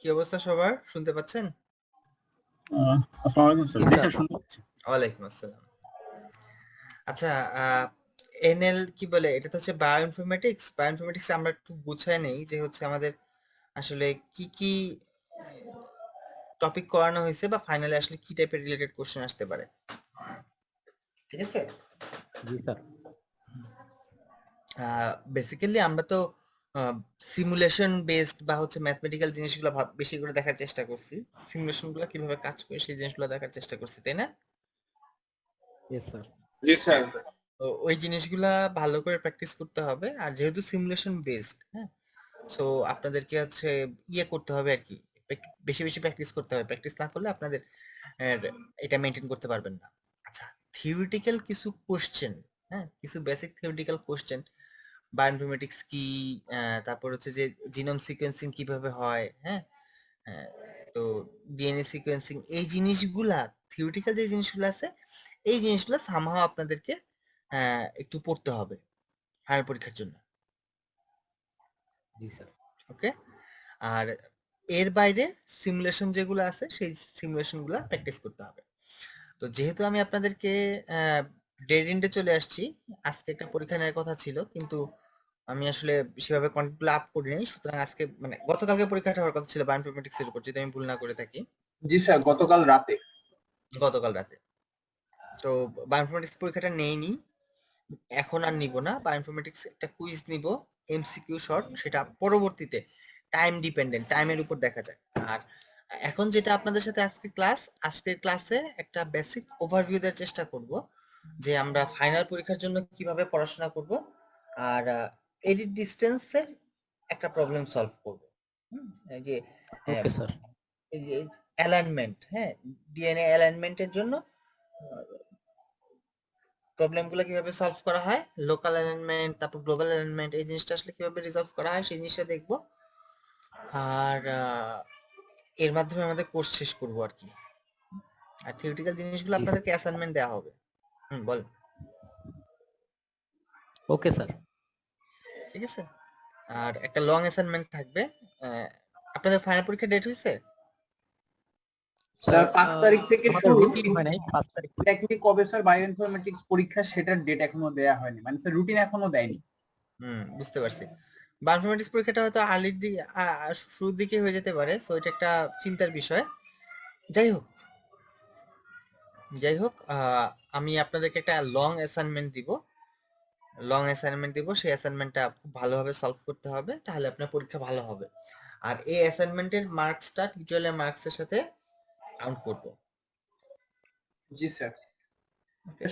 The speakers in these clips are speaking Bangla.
কি অবস্থা সবার? শুনতে পাচ্ছেন? আসসালামু আলাইকুম স্যার। জি স্যার, শুনতে পাচ্ছি। ওয়ালাইকুম আসসালাম। আচ্ছা, এনএল কি বলে? এটা তো হচ্ছে বায়োইনফরমেটিক্স। বায়োইনফরমেটিক্স আমরা একটু গুছায় নেই যে হচ্ছে আমাদের আসলে কি কি টপিক করানো হয়েছে বা ফাইনালে আসলে কি টাইপের রিলেটেড কোশ্চেন আসতে পারে। ঠিক আছে? জি স্যার। বেসিক্যালি আমরা তো সিমুলেশন বেসড বা হচ্ছে ম্যাথমেটিক্যাল জিনিসগুলো বেশি করে দেখার চেষ্টা করছি। সিমুলেশনগুলো কিভাবে কাজ করে সেই জিনিসগুলো দেখার চেষ্টা করছি, তাই না? Yes sir. জি স্যার। তো ওই জিনিসগুলা ভালো করে প্র্যাকটিস করতে হবে। আর যেহেতু সিমুলেশন বেসড, হ্যাঁ, সো আপনাদেরকে হচ্ছে ইয়ে করতে হবে আর কি, বেশি বেশি প্র্যাকটিস করতে হবে। প্র্যাকটিস না করলে আপনাদের এটা মেনটেন করতে পারবেন না। আচ্ছা, থিওরিটিক্যাল কিছু কোশ্চেন, হ্যাঁ, কিছু বেসিক থিওরিটিক্যাল কোশ্চেন, বায়োইনফরমেটিক্স কি, তারপর হচ্ছে যে জিনোম সিকোয়েন্সিং কিভাবে হয়, হ্যাঁ, হ্যাঁ, তো ডিএনএ সিকোয়েন্সিং, এই জিনিসগুলা থিওরিটিক্যাল যে জিনিসগুলো আছে এই জিনিসগুলো সামহাও আপনাদেরকে একটু পড়তে হবে ফাইনাল পরীক্ষার জন্য। জি স্যার। ওকে? আর এর বাইরে সিমুলেশন যেগুলো আছে সেই সিমুলেশনগুলো প্র্যাকটিস করতে হবে। তো যেহেতু আমি আপনাদেরকে ডেড এন্ডে চলে আসছি, আজকে একটা পরীক্ষা নেওয়ার কথা ছিল কিন্তু আমি আসলে সেভাবে কন্টেন্টগুলো আপ করিনি। সুতরাং আজকে মানে গতকালকে পরীক্ষাটা হওয়ার কথা ছিল বায়োইনফরমেটিক্স এর উপর, যদি আমি ভুল না করে থাকি। জি স্যার, গতকাল রাতে। গতকাল রাতে। তো বায়োইনফরমেটিক্স পরীক্ষাটা নেইনি, এখন আর নিব না। বায়োইনফরমেটিক্স একটা কুইজ নিব, এমসিকিউ শর্ট, সেটা পরবর্তীতে টাইম ডিপেন্ডেন্ট, টাইমের উপর দেখা যায়। আর এখন যেটা আপনাদের সাথে আজকের ক্লাসে একটা বেসিক ওভারভিউ দেওয়ার চেষ্টা করব যে আমরা ফাইনাল পরীক্ষার জন্য কিভাবে পড়াশোনা করব, আর এডিট ডিস্টেন্সের একটা প্রবলেম সলভ করব। এই যে ওকে স্যার। অ্যালাইনমেন্ট, হ্যাঁ, ডিএনএ অ্যালাইনমেন্টের জন্য প্রবলেমগুলো কিভাবে সলভ করা হয়, লোকাল অ্যালাইনমেন্ট তারপর গ্লোবাল অ্যালাইনমেন্ট, এই জিনিসটা আসলে কিভাবে রিজলভ করা হয় সেই জিনিসটা দেখবো। আর এর মাধ্যমে আমাদের কোর্স শেষ করবো আর কি। আর থিওরিটিক্যাল জিনিসগুলো জি স্যার। আপনাদেরকে অ্যাসাইনমেন্ট দেওয়া হবে। বল। Okay sir. ঠিক আছে? আর একটা লং অ্যাসাইনমেন্ট থাকবে। আপনাদের ফাইনাল পরীক্ষা ডেট হয়েছে? স্যার 5 তারিখ থেকে আমাদের শুরু, রুটিন হয় নাই 5 তারিখ থেকে। এক্স্যাক্টলি কবে স্যার বায়োইনফরমেটিক্স পরীক্ষা সেটার ডেট এখনো দেয়া হয়নি, মানে স্যার রুটিন এখনো দেয়নি। বুঝতে পারছি। বায়োইনফরমেটিক্স পরীক্ষাটা হয়তো আর্লির দিকে, শুরুর দিকে হয়ে যেতে পারে, সো এটা একটা চিন্তার বিষয়। যাই হোক, যাই হোক, আমি আপনাদেরকে একটা লং অ্যাসাইনমেন্ট দিব, সেই অ্যাসাইনমেন্টটা খুব ভালোভাবে সলভ করতে হবে, তাহলে আপনার পরীক্ষা ভালো হবে। আর এই অ্যাসাইনমেন্টের মার্কসটা টিউটোরিয়ালের মার্কসের সাথে কাউন্ট করব। জি স্যার।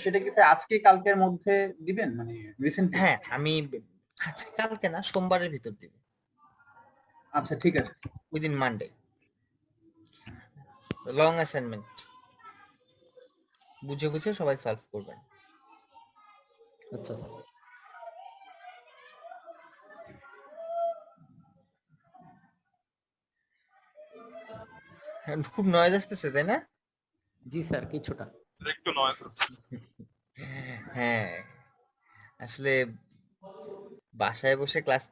সেটা কি স্যার আজকে কালকের মধ্যে দিবেন, মানে রিসেন্টলি? হ্যাঁ, আমি আজকে কালকে না, সোমবারের ভিতর দিব, আচ্ছা ঠিক আছে। Within Monday. লং অ্যাসাইনমেন্ট বুঝে বুঝে সবাই সলভ করবেন। আচ্ছা স্যার। খুব নয়েজ আসতেছে, তাই না? জি স্যার, কিছুটা। একটু নয়েজ হচ্ছে। হ্যাঁ, আসলে বাসায় বসে ক্লাস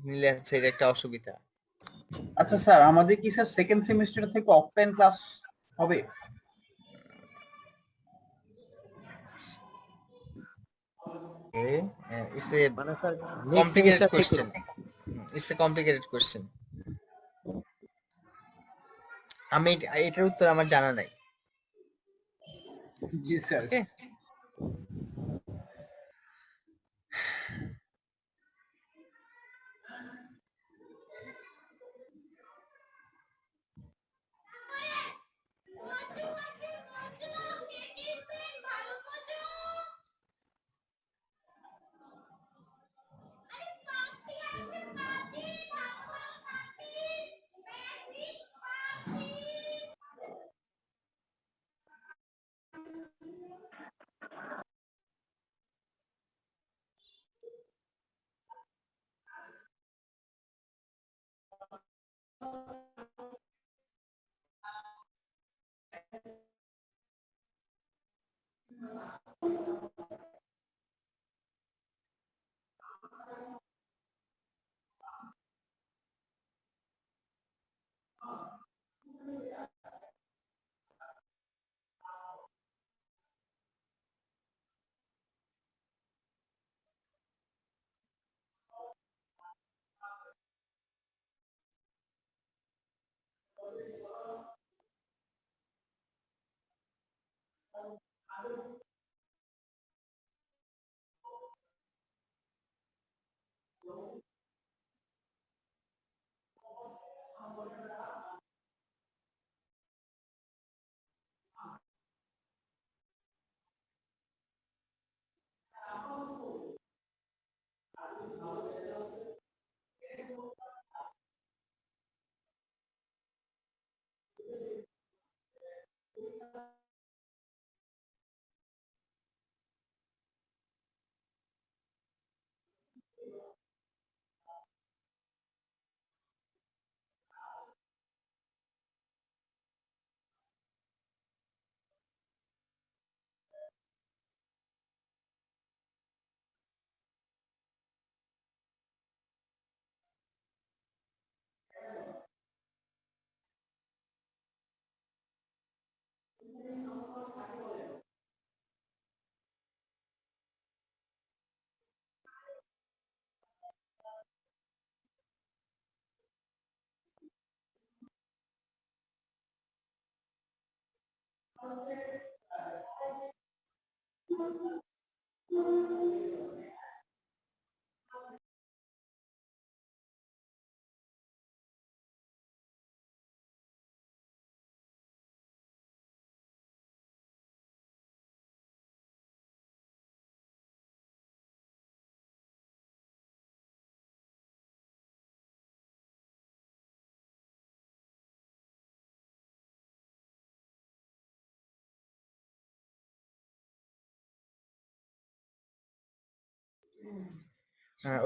নিলে হচ্ছে এটা একটা অসুবিধা। আচ্ছা স্যার, আমাদের কি স্যার সেকেন্ড সেমিস্টার থেকে অফলাইন ক্লাস হবে? It's a মানে স্যার নেক্সট complicated সেমিস্টার থেকে। question. It's a complicated question. এটার উত্তর আমার জানা নাই। জি স্যার। ওকে,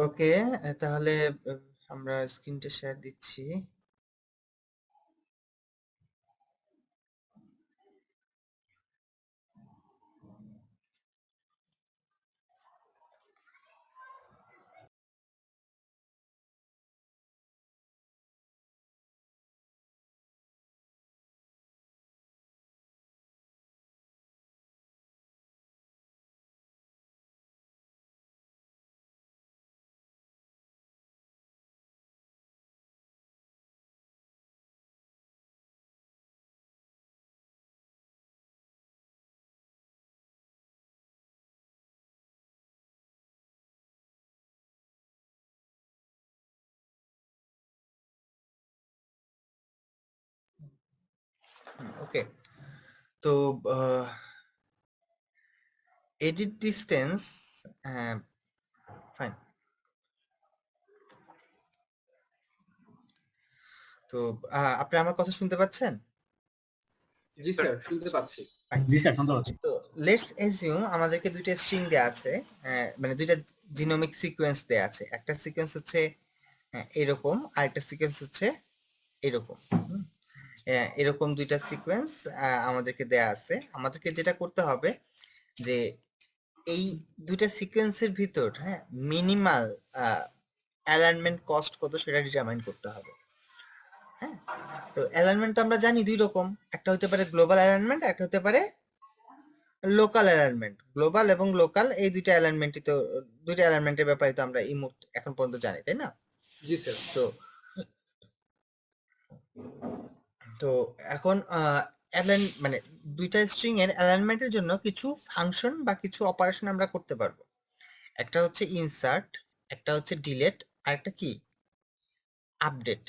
ওকে, তাহলে আমরা স্ক্রিনটা শেয়ার দিচ্ছি। ওকে, তো এডিট ডিস্টেন্স, ফাইন। তো আপনি আমার কথা শুনতে পাচ্ছেন? জি স্যার, শুনতে পাচ্ছি। জি স্যার, শুনতে পাচ্ছি। তো লেটস এজিউম আমাদেরকে দুইটা স্ট্রিং দেয়া আছে, মানে দুইটা জিনোমিক সিকোয়েন্স দেয়া আছে। একটা সিকোয়েন্স হচ্ছে এরকম, আর একটা সিকোয়েন্স হচ্ছে এরকম। এরকম দুইটা সিকোয়েন্স আমাদেরকে দেয়া আছে। আমাদেরকে যেটা করতে হবে যে এই দুইটা সিকোয়েন্সের ভিতর মিনিমাল অ্যালাইনমেন্ট কস্ট কত সেটা ডিটারমাইন করতে হবে। হ্যাঁ, তো অ্যালাইনমেন্ট তো আমরা জানি দুই রকম, একটা হতে পারে গ্লোবাল অ্যালাইনমেন্ট, একটা হতে পারে লোকাল অ্যালাইনমেন্ট। গ্লোবাল এবং লোকাল এই দুইটা অ্যালাইনমেন্টই তো, দুইটা অ্যালাইনমেন্টের ব্যাপারে তো আমরা এই মুহূর্তে এখন পর্যন্ত জানি, তাই না? জি স্যার। তো তো এখন মানে দুইটা স্ট্রিং এর অ্যালাইনমেন্টের জন্য কিছু ফাংশন বা কিছু অপারেশন আমরা করতে পারবো। একটা হচ্ছে ইনসার্ট, একটা হচ্ছে ডিলেট, আর একটা কি আপডেট।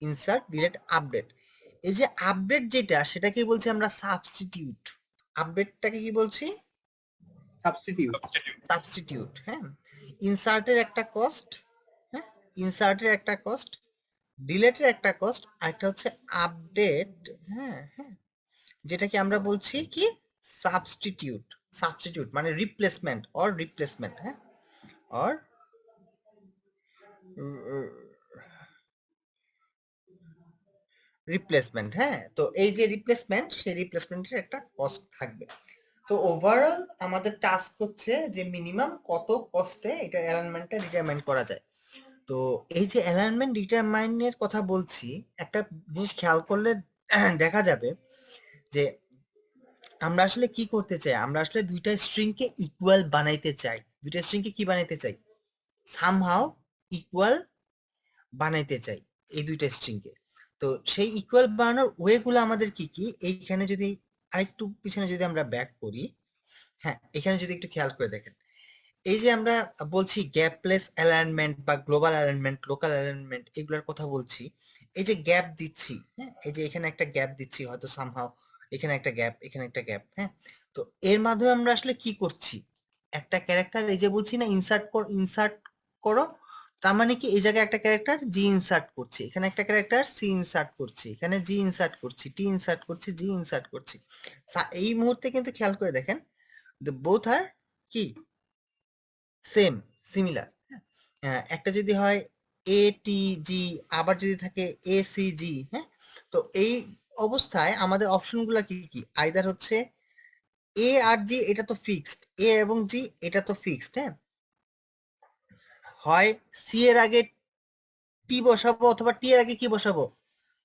Insert, delete, update. এই যে আপডেট যেটা, সেটাকে বলছি আমরা সাবস্টিটিউট। আপডেটটাকে কি বলছি? সাবস্টিটিউট। সাবস্টিটিউট। হ্যাঁ, ইনসার্টের একটা কস্ট, হ্যাঁ, ইনসার্টের একটা কস্ট, ডিলেটের একটা কস্ট, আর একটা হচ্ছে আপডেট। হ্যাঁ হ্যাঁ, যেটাকে আমরা বলছি কি সাবস্টিটিউট। সাবস্টিটিউট মানে রিপ্লেসমেন্ট অর রিপ্লেসমেন্ট। হ্যাঁ, অর রিপ্লেসমেন্ট। হ্যাঁ, তো এই যে রিপ্লেসমেন্ট, সেই রিপ্লেসমেন্টের একটা কস্ট থাকবে। তো ওভারঅল আমাদের টাস্ক হচ্ছে যে মিনিমাম কত কস্টে এটা অ্যালাইনমেন্টটা ডিটারমাইন করা যায়। তো এই যে অ্যালাইনমেন্ট ডিটারমাইনের কথা বলছি, একটা জিনিস খেয়াল করলে দেখা যাবে যে আমরা আসলে কি করতে চাই। আমরা আসলে দুইটা স্ট্রিংকে ইকুয়াল বানাইতে চাই। দুইটা স্ট্রিংকে কি বানাইতে চাই? সামহাউ ইকুয়াল বানাইতে চাই এই দুইটা স্ট্রিংকে। তো সেই ইকুয়াল বানানোর ওয়েগুলো আমাদের কি কি, এইখানে যদি আরেকটু পিছনে যদি আমরা ব্যাক করি, হ্যাঁ, এখানে যদি একটু খেয়াল করে দেখেন, এই যে আমরা বলছি গ্যাপলেস অ্যালাইনমেন্ট বা গ্লোবাল অ্যালাইনমেন্ট, লোকাল অ্যালাইনমেন্ট, এগুলোর কথা বলছি। এই যে গ্যাপ দিচ্ছি, হ্যাঁ, এই যে এখানে একটা গ্যাপ দিচ্ছি হয়তো সামহাউ, এখানে একটা গ্যাপ, এখানে একটা গ্যাপ। হ্যাঁ, তো এর মাধ্যমে আমরা আসলে কি করছি? একটা ক্যারেক্টার, এই যে বলছি না ইনসার্ট কর, ইনসার্ট করো, তার মানে কি এই জায়গায় একটা ক্যারেক্টার জি ইনসার্ট করছি, এখানে একটা ক্যারেক্টার সি ইনসার্ট করছি, এখানে জি ইনসার্ট করছি, টি ইনসার্ট করছি, জি ইনসার্ট করছি। এই মুহূর্তে কিন্তু খেয়াল করে দেখেন, বোথ আর কি সেম, সিমিলার। একটা যদি হয় এ টি জি, আবার যদি থাকে এ সি জি, হ্যাঁ, তো এই অবস্থায় আমাদের অপশনগুলো কি কি? আইদার হচ্ছে এ আর জি, এটা তো ফিক্সড, এ এবং জি এটা তো ফিক্সড। হ্যাঁ, হয় সি এর আগে টি বসাবো, অথবা টি এর আগে কি বসাবো?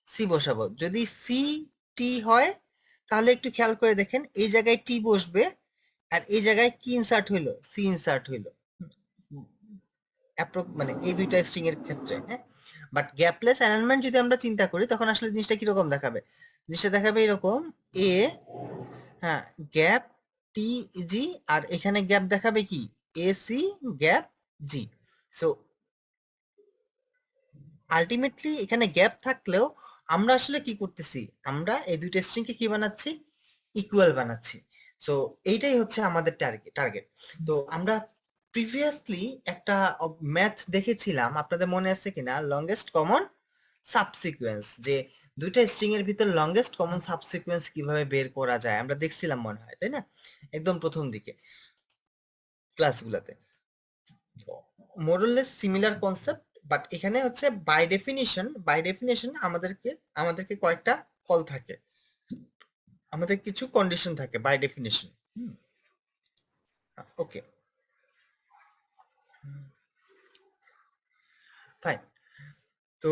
সি বসাবো। যদি সি টি হয় তাহলে একটু খেয়াল করে দেখেন, এই জায়গায় টি বসবে আর এই জায়গায় কি ইনসার্ট হইলো, সি ইনসার্ট হইলো, মানে এই দুইটা স্ট্রিং এর ক্ষেত্রে। হ্যাঁ, বাট গ্যাপলেস অ্যালাইনমেন্ট যদি আমরা চিন্তা করি তখন আসলে জিনিসটা কিরকম দেখাবে, জিনিসটা দেখাবে এরকম এ, হ্যাঁ, গ্যাপ টি জি, আর এখানে গ্যাপ দেখাবে কি A C gap G. So ultimately এখানে গ্যাপ থাকলেও আমরা আসলে কি করতেছি, আমরা এই দুইটা স্ট্রিংকে কি বানাচ্ছি, ইকুয়াল বানাচ্ছি। সো এইটাই হচ্ছে আমাদের টার্গেট। তো আমরা প্রিভিয়াসলি একটা ম্যাথ দেখেছিলাম, আপনাদের মনে আছে কিনা, লংগেস্ট কমন সাবসিকুয়েন্স, যে দুইটা স্ট্রিং এর ভিতর লংগেস্ট কমন সাবসিকুয়েন্স কিভাবে বের করা যায় আমরা দেখছিলাম মনে হয়, তাই না, একদম প্রথম দিকে ক্লাসগুলোতে। মোরলেস সিমিলার কনসেপ্ট, বাট এখানে হচ্ছে বাই ডেফিনিশন আমাদেরকে কয়েকটা কল থাকে, আমাদের কিছু কন্ডিশন থাকে বাই ডেফিনিশন। Okay, fine. তো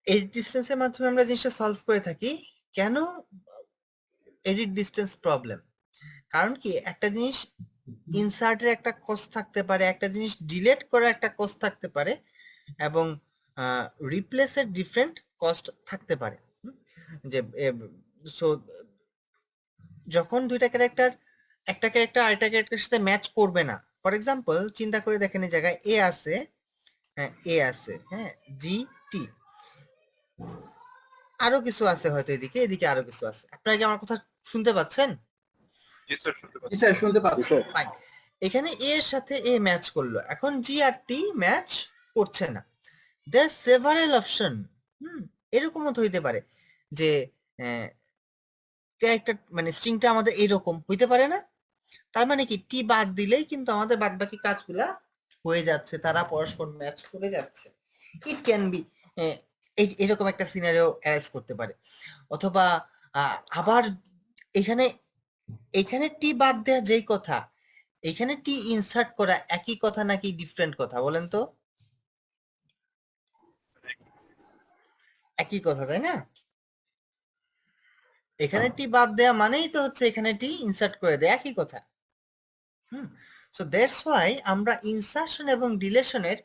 এডিট ডিস্টেন্সের মাধ্যমে আমরা জিনিসটা সলভ করে থাকি। কেন এডিট ডিস্টেন্স প্রবলেম? কারণ কি, একটা জিনিস ইনসার্টের একটা কস্ট থাকতে পারে, একটা জিনিস ডিলেট করার একটা কস্ট থাকতে পারে, এবং রিপ্লেসের ডিফারেন্ট কস্ট থাকতে পারে। যে সো যখন দুইটা ক্যারেক্টার, একটা ক্যারেক্টার আরেকটা ক্যারেক্টারের সাথে ম্যাচ করবে না, ফর এক্সাম্পল চিন্তা করে দেখেন এই জায়গায় এ আছে, হ্যাঁ এ আছে, হ্যাঁ জি টি, আরো কিছু আছে হয়তো এদিকে, এদিকে আরো কিছু আছে। আপনারা কি আমার কথা শুনতে পাচ্ছেন? জি স্যার, শুনতে পাচ্ছি। ফাইন, এখানে এ এর সাথে এ ম্যাচ করলো, এখন জি আর টি ম্যাচ করছে না। দেয়ার সেভারাল অপশন, এরকমও তো হইতে পারে যে ক্যারেক্টার মানে স্ট্রিংটা আমাদের এইরকম হইতে পারে না, তার মানে কি টি বাদ দিলেই কিন্তু আমাদের বাদ বাকি কাজগুলা হয়ে যাচ্ছে, তারা পরস্পর ম্যাচ করে যাচ্ছে। ইট ক্যান বি এরকম একটা সিনারিও অ্যারাইজ করতে পারে। অথবা আবার এখানে টি বাদ দেওয়া যেই কথা, এখানে টি ইনসার্ট করা একই কথা নাকি ডিফারেন্ট কথা বলেন তো? একই কথা, তাই না? এখানে টি বাদ দেওয়া মানেই তো হচ্ছে এখানে টি ইনসার্ট করে দেয়া, একই কথা। সো দ্যাটস ওয়াই আমরা ইনসার্শন এবং ডিলেশনের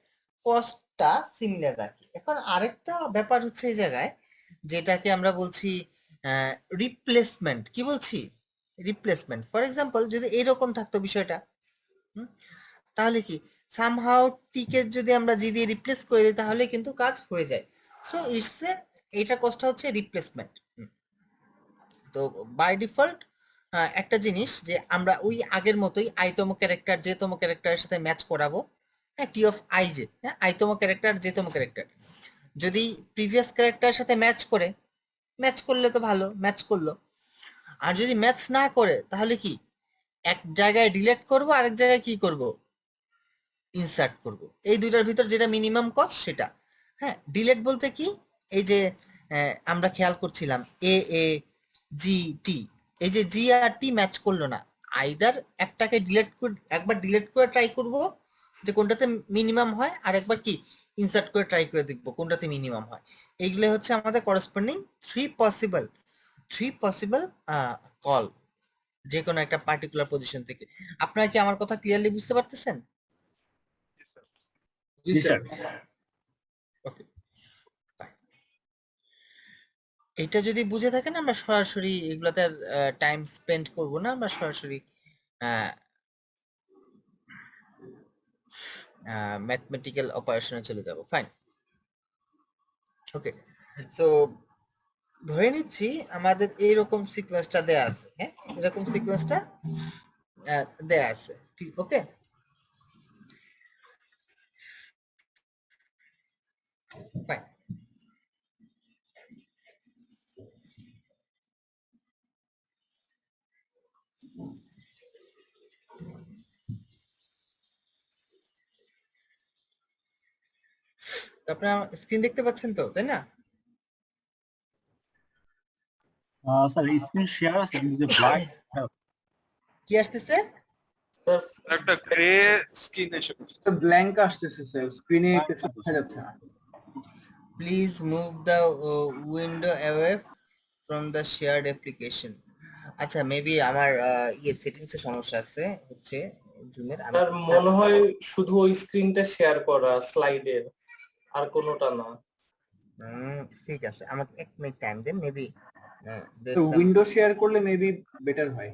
কস্টটা সিমিলার রাখি। এখন আরেকটা ব্যাপার হচ্ছে এই জায়গায়, যেটাকে আমরা বলছি রিপ্লেসমেন্ট। কি বলছি? রিপ্লেসমেন্ট। ফর এক্সাম্পল যদি এরকম থাকতো বিষয়টা, তাহলে কি সামহাউ টিকে যদি আমরা জি দিয়ে রিপ্লেস করে দিই তাহলে কিন্তু কাজ হয়ে যায়। সো ইটস এইটা কস্টটা হচ্ছে রিপ্লেসমেন্ট। তো বাই ডিফল্ট একটা জিনিস যে আমরা ওই আগের মতোই আইতম ক্যারেক্টার জেতম ক্যারেক্টারের সাথে ম্যাচ করাবো। হ্যাঁ, টি অফ আই জে, হ্যাঁ আইতম ক্যারেক্টার জেতম ক্যারেক্টার যদি প্রিভিয়াস ক্যারেক্টারের সাথে ম্যাচ করে, ম্যাচ করলে তো ভালো, ম্যাচ করলো। আর যদি ম্যাচ না করে তাহলে কি এক জায়গায় ডিলেট করব, আরেক জায়গায় কি করব, ইনসার্ট করব। এই দুইটার ভিতর যেটা মিনিমাম কস্ট সেটা। হ্যাঁ, ডিলেট বলতে কি, এই যে আমরা খেয়াল করছিলাম এ এ জি টি, এই যে জি আর টি ম্যাচ করলো না, আইদার একটাকে ডিলেট করে, একবার ডিলেট করে ট্রাই করব যে কোনটাতে মিনিমাম হয়, আর একবার কি ইনসার্ট করে ট্রাই করে দেখবো কোনটাতে মিনিমাম হয়। এইগুলো হচ্ছে আমাদের করসপন্ডিং থ্রি পসিবল কল, যে কোনো একটা পার্টিকুলার পজিশন থেকে। আপনারা কি আমার কথা ক্লিয়ারলি বুঝতে পারতেছেন? জি স্যার। ওকে, এটা যদি বুঝে থাকেন আমরা সরাসরি এগুলাতে টাইম স্পেন্ড করব না, আমরা সরাসরি ম্যাথমেটিক্যাল অপারেশনে চলে যাব। ফাইন, ওকে। তো ধরে নিচ্ছি আমাদের এইরকম সিকোয়েন্সটা দেয়া আছে, হ্যাঁ এরকম সিকোয়েন্সটা দেয়া আছে, ঠিক? ওকে, ফাইন। তো আপনারা স্ক্রিন দেখতে পাচ্ছেন তো, তাই না? স্যার স্ক্রিন শেয়ার আছে কিন্তু যে ব্ল্যাক কি আসতেছে? একটা গ্রে স্ক্রিন এসে স্যার ব্ল্যাঙ্ক আসতেছে স্যার, স্ক্রিনে কিছু দেখা যাচ্ছে না। Please move the window away from the shared application. আচ্ছা মেবি আমার সেটিংস এর সমস্যা আছে হচ্ছে জুমের। আমি স্যার মনে হয় শুধু ওই স্ক্রিনটা শেয়ার করা স্লাইডের, আর কোনোটা না। ঠিক আছে, আমাকে 1 মিনিট টাইম দেন, মেবি তো উইন্ডো শেয়ার করলে মেবি বেটার হয়।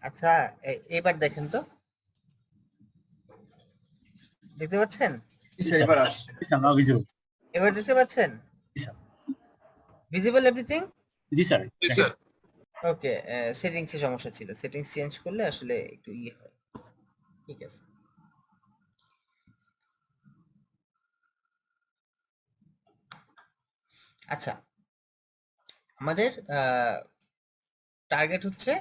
আচ্ছা এবার দেখেন তো, দেখতে পাচ্ছেন? এবার আসছে। জি স্যার, নাও ভিজিবল। এবার দেখতে পাচ্ছেন? জি স্যার। Visible everything? জি স্যার। জি স্যার। ওকে, সেটিংস এ সমস্যা ছিল, সেটিংস চেঞ্জ করলে আসলে একটু হয়। ঠিক আছে, আচ্ছা আমাদের টার্গেট হচ্ছে,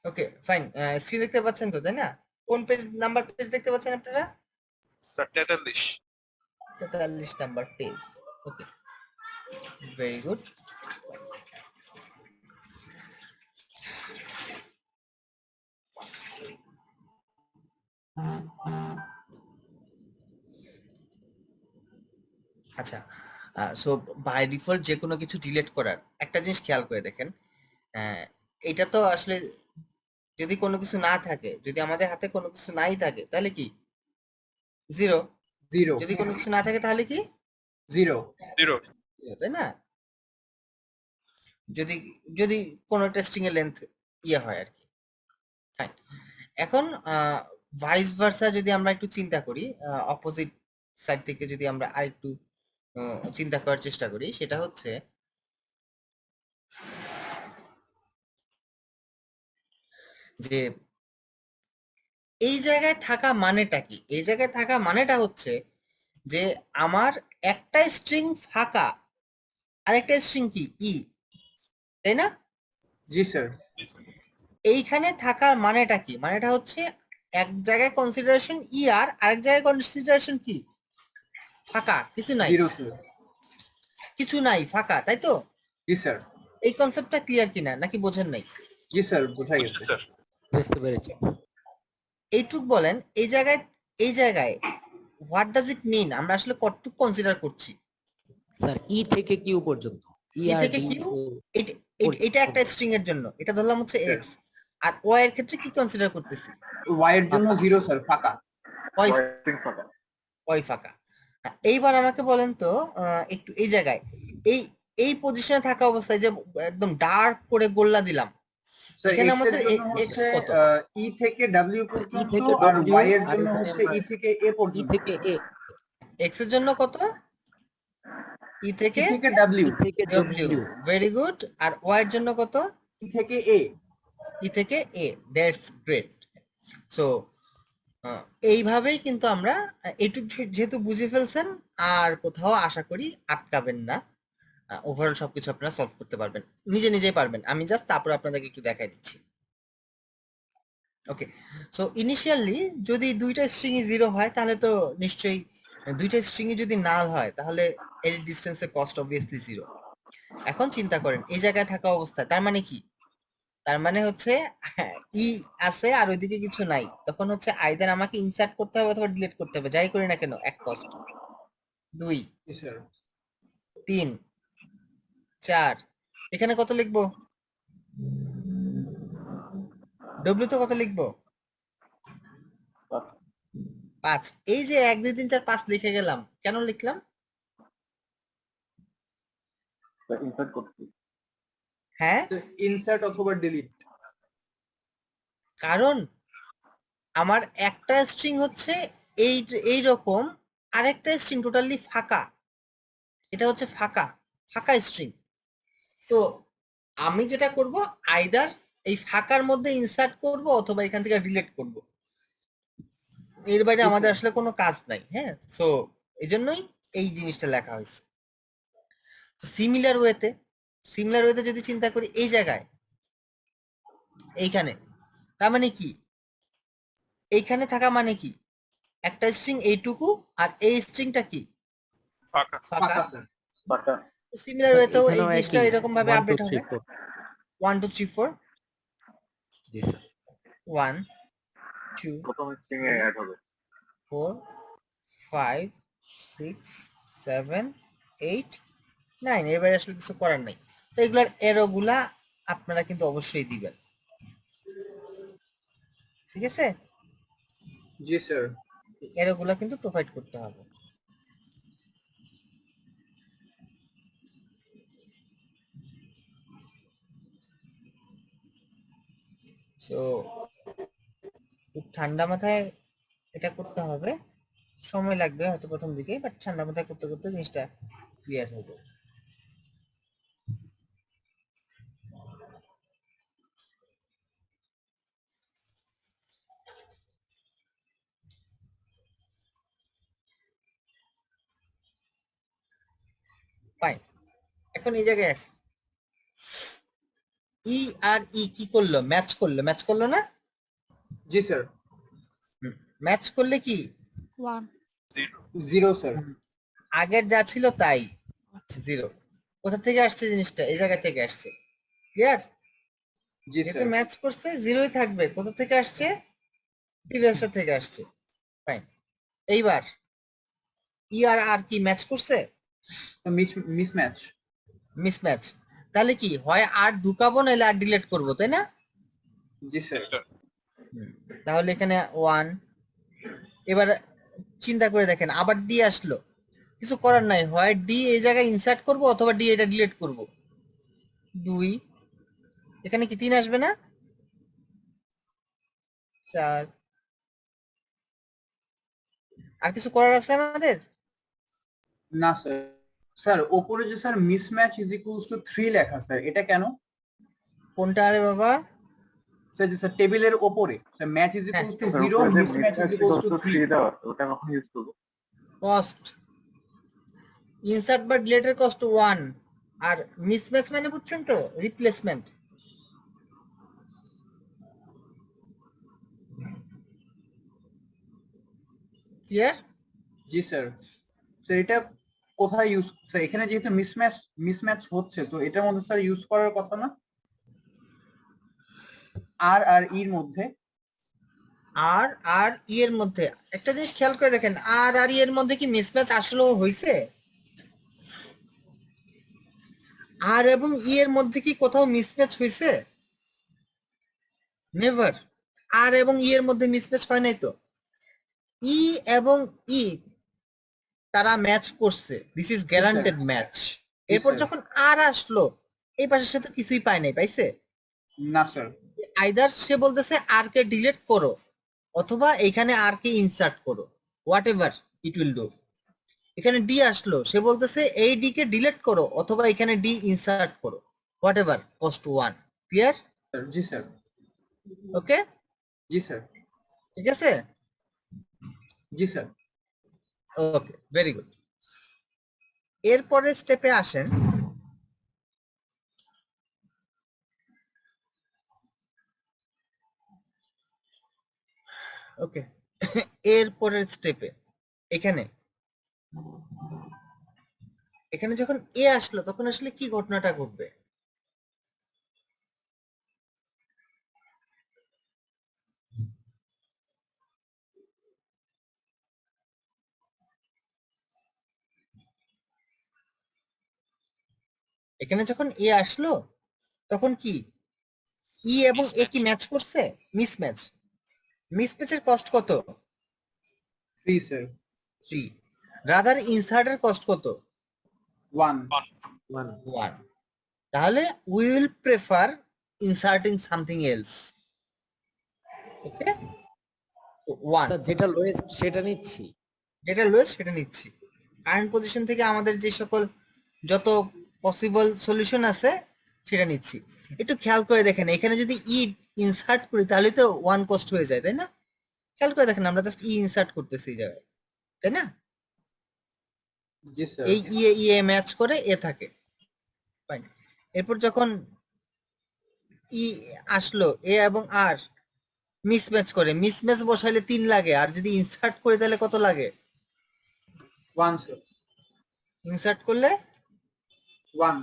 ওকে ফাইন, স্ক্রিন দেখতে পাচ্ছেন তো তাই না? কোন পেজ নাম্বার পেজ দেখতে পাচ্ছেন আপনারা? Sir 43। 43 number page. Okay, very good. আচ্ছা, সো বাই ডিফল্ট যে কোনো কিছু ডিলিট করার একটা জিনিস খেয়াল করে দেখেন, এটা তো আসলে যদি কোনো কিছু না থাকে, যদি আমাদের হাতে কোনো কিছু নাই থাকে তাহলে কি জিরো, জিরো যদি কোনো কিছু না থাকে তাহলে কি জিরো 0। তাই না? যদি যদি কোনো টেস্টিং এর লেন্থ হয় আর কি। ফাইন, এখন ভাইস ভার্সা যদি আমরা একটু চিন্তা করি, অপোজিট সাইড থেকে যদি আমরা আরেকটু চিন্তা করার চেষ্টা করি, সেটা হচ্ছে যে এই জায়গায় থাকা মানেটা কি? এই জায়গায় থাকা মানেটা হচ্ছে যে আমার একটা স্ট্রিং ফাঁকা, আরেকটা স্ট্রিং কি তাই না? জি স্যার। এইখানে থাকার মানেটা কি? মানেটা হচ্ছে এক জায়গায় কনসিডারেশন আর আরেক জায়গায় কনসিডারেশন কি? ফাঁকা, কিছু নাই, জিরো স্যার। কিছু নাই, ফাঁকা, তাই তো? জি স্যার। এই কনসেপ্টটা ক্লিয়ার কিনা, নাকি বোঝেন নাই? জি স্যার, বোঝা গেছে। স্যার বুঝতে পেরেছি। এইটুক বলেন, এই জায়গায় হোয়াট ডাজ ইট মিন, আমরা আসলে কতটুক কনসিডার করছি? স্যার ই থেকে কিউ পর্যন্ত, ই থেকে কিউ, এটা একটা স্ট্রিং এর জন্য, এটা ধরলাম হচ্ছে এক্স, আর ওয়াই এর ক্ষেত্রে কি কনসিডার করতেছি? ওয়াই এর জন্য জিরো স্যার, ফাঁকা। ওয়াই ওয়াই ফাঁকা। এইবার আমাকে বলেন তো, একটু এই জায়গায় এই এই পজিশনে থাকা অবস্থায় যে একদম ডার্ক করে গোল্লা দিলাম, স্যার এখানে এক্স এর আমাদের জন্য এক্স হচ্ছে কত? ই থেকে ডাব্লিউ পর্যন্ত, থেকে আর W, ওয়াই এর আর জন্য এখানে হচ্ছে ই আমরা থেকে এ ই পর্যন্ত। থেকে এ, এক্স এর জন্য কত? ই ই থেকে থেকে ডাব্লিউ, ই থেকে ডব্লিউ, ডব্লিউ, ভেরি গুড। আর ওয়াই এর জন্য কত? ই থেকে এ। ই থেকে এ, দ্যাটস গ্রেট। সো এইভাবেই কিন্তু আমরা এইটুকু যেহেতু বুঝে ফেলছেন, আর কোথাও আশা করি আটকাবেন না, ওভারঅল সবকিছু আপনারা সলভ করতে পারবেন, নিজে নিজেই পারবেন। আমি জাস্ট তারপর আপনাদেরকে একটু দেখাই দিচ্ছি। ওকে, সো ইনিশিয়ালি যদি দুইটা স্ট্রিং জিরো হয় তাহলে তো নিশ্চয়ই, দুইটা স্ট্রিং যদি নাল হয় তাহলে এর ডিস্টেন্সের কস্ট অবভিয়াসলি জিরো। এখন চিন্তা করেন এই জায়গায় থাকা অবস্থায় তার মানে কি? তার মানে হচ্ছে ই আছে আর ওইদিকে কিছু নাই, তখন হচ্ছে আইদার আমাকে ইনসার্ট করতে হবে অথবা ডিলিট করতে হবে, যাই করি না কেন এক কস্ট। 2, জি স্যার। 3, 4, এখানে কত লিখবো? ডব্লিউ তো কত লিখবো? 5। এই যে 1 2 3 4 5 লিখে গেলাম, কেন লিখলাম? ইনসার্ট করতে, হ্যাঁ, ইনসার্ট অথবা ডিলিট। কারণ আমার একটা স্ট্রিং হচ্ছে এই রকম, আরেকটা স্ট্রিং টোটালি ফাঁকা, এটা হচ্ছে ফাঁকা ফাঁকা স্ট্রিং। তো আমি যেটা করব, আইদার এই ফাঁকার মধ্যে ইনসার্ট করব অথবা এখান থেকে ডিলিট করব, এর বাইরে আমাদের আসলে কোনো কাজ নাই। হ্যাঁ, সো এই জন্যই এই জিনিসটা লেখা হয়েছে। সিমিলার ওয়েতে যদি চিন্তা করি এই জায়গায়, এইখানে, তার মানে কি এইখানে থাকা মানে কি, একটা স্ট্রিং এইটুকু আর এই স্ট্রিংটা কি ফাঁকা। ফাঁকা। ফাঁকা স্যার। সিমিলার ওয়েতেও এই এখানেও জিনিসটা একই এরকম ভাবে 1 2 আপডেট হবে। 3 4 1 2 3 4 জি স্যার 1 2 প্রথম স্ট্রিং এ অ্যাড হবে। 4 5 6 7 8 9। এবারে আসলে কিছু করার নাই, তো এগুলার এরোগুলা আপনারা কিন্তু অবশ্যই দিবেন, ঠিক আছে? জি স্যার। এরোগুলা কিন্তু প্রোভাইড করতে হবে। সো খুব ঠান্ডা মাথায় এটা করতে হবে, সময় লাগবে হয়তো প্রথম দিকে, বাট ঠান্ডা মাথায় করতে করতে জিনিসটা ক্লিয়ার হবে। ফাইন, এখন এই জায়গায় আসি। ই আর ই কি করলো, ম্যাচ করলো না? জি স্যার। ম্যাচ করলে কি 1 0 স্যার। আগের যা ছিল তাই, জিরো। কোথা থেকে আসছে জিনিসটা, এই জায়গা থেকে আসছে, ক্লিয়ার? জি যেহেতু স্যার। ম্যাচ করছে জিরোই থাকবে, কোথা থেকে আসছে, প্রিভিয়াসটা থেকে আসছে। ফাইন, এইবার ই আর আর কি ম্যাচ করছে, মিসম্যাচ। মিসম্যাচ। তাহলে কি হয় আর ঢুকাবো নাহলে আর ডিলিট করবো, তাই না? জি স্যার। তাহলে এখানে 1, এবার চিন্তা করে দেখেন আবার ডি আসলো, কিছু করার নাই, হয় ডি এই জায়গায় ইনসার্ট করব অথবা ডি এটা ডিলিট করব। 2, এখানে কি 3 আসবে না? 4, আর কিছু করার আছে আমাদের? না স্যার। স্যার ওপরে যে sir mismatch is equals to 3 লেখা স্যার, এটা কেন? কোনটা আরে বাবা? স্যার যে স্যার টেবিলের ওপরে sir match is equals to 0, mismatch is equals to 3। ওটা কখন ইউজ করব? কস্ট, ইনসার্ট বা ডিলিটের কস্ট 1, আর মিসম্যাচ মানে বুঝছেন তো, রিপ্লেসমেন্ট। ক্লিয়ার? জি স্যার। স্যার এটা কোথায় ইউজ, স্যার এখানে যেহেতু মিসম্যাচ হচ্ছে তো এটার মধ্যে স্যার ইউজ করার কথা না? আর আর ইর মধ্যে। আর আর ই এর মধ্যে একটা জিনিস খেয়াল করে দেখেন, আর আর ই এর মধ্যে কি মিসম্যাচ আসলেও হয়েছে? আর এবং ই এর মধ্যে কি কোথাও মিসম্যাচ হয়েছে? নেভার। আর এবং ই এর মধ্যে মিসম্যাচ হয় নাই তো। ই এবং ই তারা ম্যাচ করছে, দিস ইজ গ্যারান্টেড ম্যাচ। এরপর sir. যখন আর আসলো, এই পাশের সাথে কিছুই পায় নাই, পাইছে? না স্যার। আইদার সে বলতেছে আর কে ডিলিট করো অথবা এখানে আর কে ইনসার্ট করো, what ever it will do. এখানে ডি আসলো, সে বলতেছে এই ডি কে ডিলিট করো অথবা এখানে ডি ইনসার্ট করো, what ever, cost 1। Clear? G sir. Okay, G sir. ঠিক আছে। জি স্যার। ওকে, ভেরি গুড। এরপরের স্টেপে আসেন। ওকে, এরপরের স্টেপে এখানে এখানে যখন এ আসলো তখন আসলে কি ঘটনাটা ঘটবে? এখানে যখন এ আসলো তখন কি ই এবং এ কি ম্যাচ করছে? মিসম্যাচ। মিসম্যাচের কস্ট কত? 3 স্যার। 3। রাদার ইনসার্টের কস্ট কত? 1। 1। তাহলে we will prefer inserting something else. Okay, 1 sir যেটা লোয়েস্ট সেটা নিচ্ছি। যেটা লোয়েস্ট সেটা নিচ্ছি। কারেন্ট পজিশন থেকে আমাদের যে সকল যত পসিবল সলিউশন আছে সেটা নিচ্ছি। একটু খেয়াল করে দেখেন, এখানে যদি ই ইনসার্ট করি তাহলে তো 1 কস্ট হয়ে যায়, তাই না? খেয়াল করে দেখেন, আমরা জাস্ট ই ইনসার্ট করতেছি এই জায়গায়, তাই না? জি স্যার। এই ই এ ম্যাচ করে এ থাকে। ফাইন, এরপর যখন ই আসলো, এ এবং আর মিসম্যাচ করে, মিসম্যাচ বসাইলে 3 লাগে, আর যদি ইনসার্ট করে তাহলে কত লাগে? 1 স্যার, ইনসার্ট করলে 1।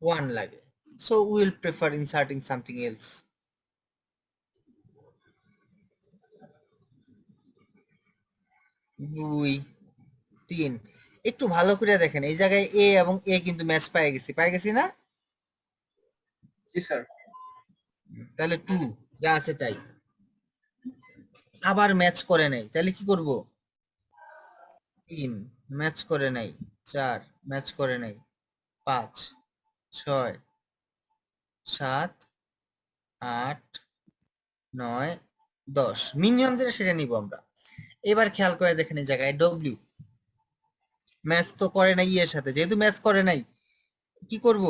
1 লাগে। So we will prefer inserting something else. 2 3 একটু ভালো করে দেখেন, এই জায়গায় এ এবং এ কিন্তু ম্যাচ পাই গেছি না? জি স্যার। তাহলে 2 যা আছে তাই। আবার ম্যাচ করে নাই, তাহলে কি করব? 3 ম্যাচ করে নাই, 4 ম্যাচ করে নাই, 5 6 7 8 9 10 মিনিমাম যেটা সেটা নিব আমরা। এবার খেয়াল করে দেখেন এই জায়গায় ডব্লিউ ম্যাচ তো করে নাই এর সাথে, যেহেতু ম্যাচ করে নাই কি করব?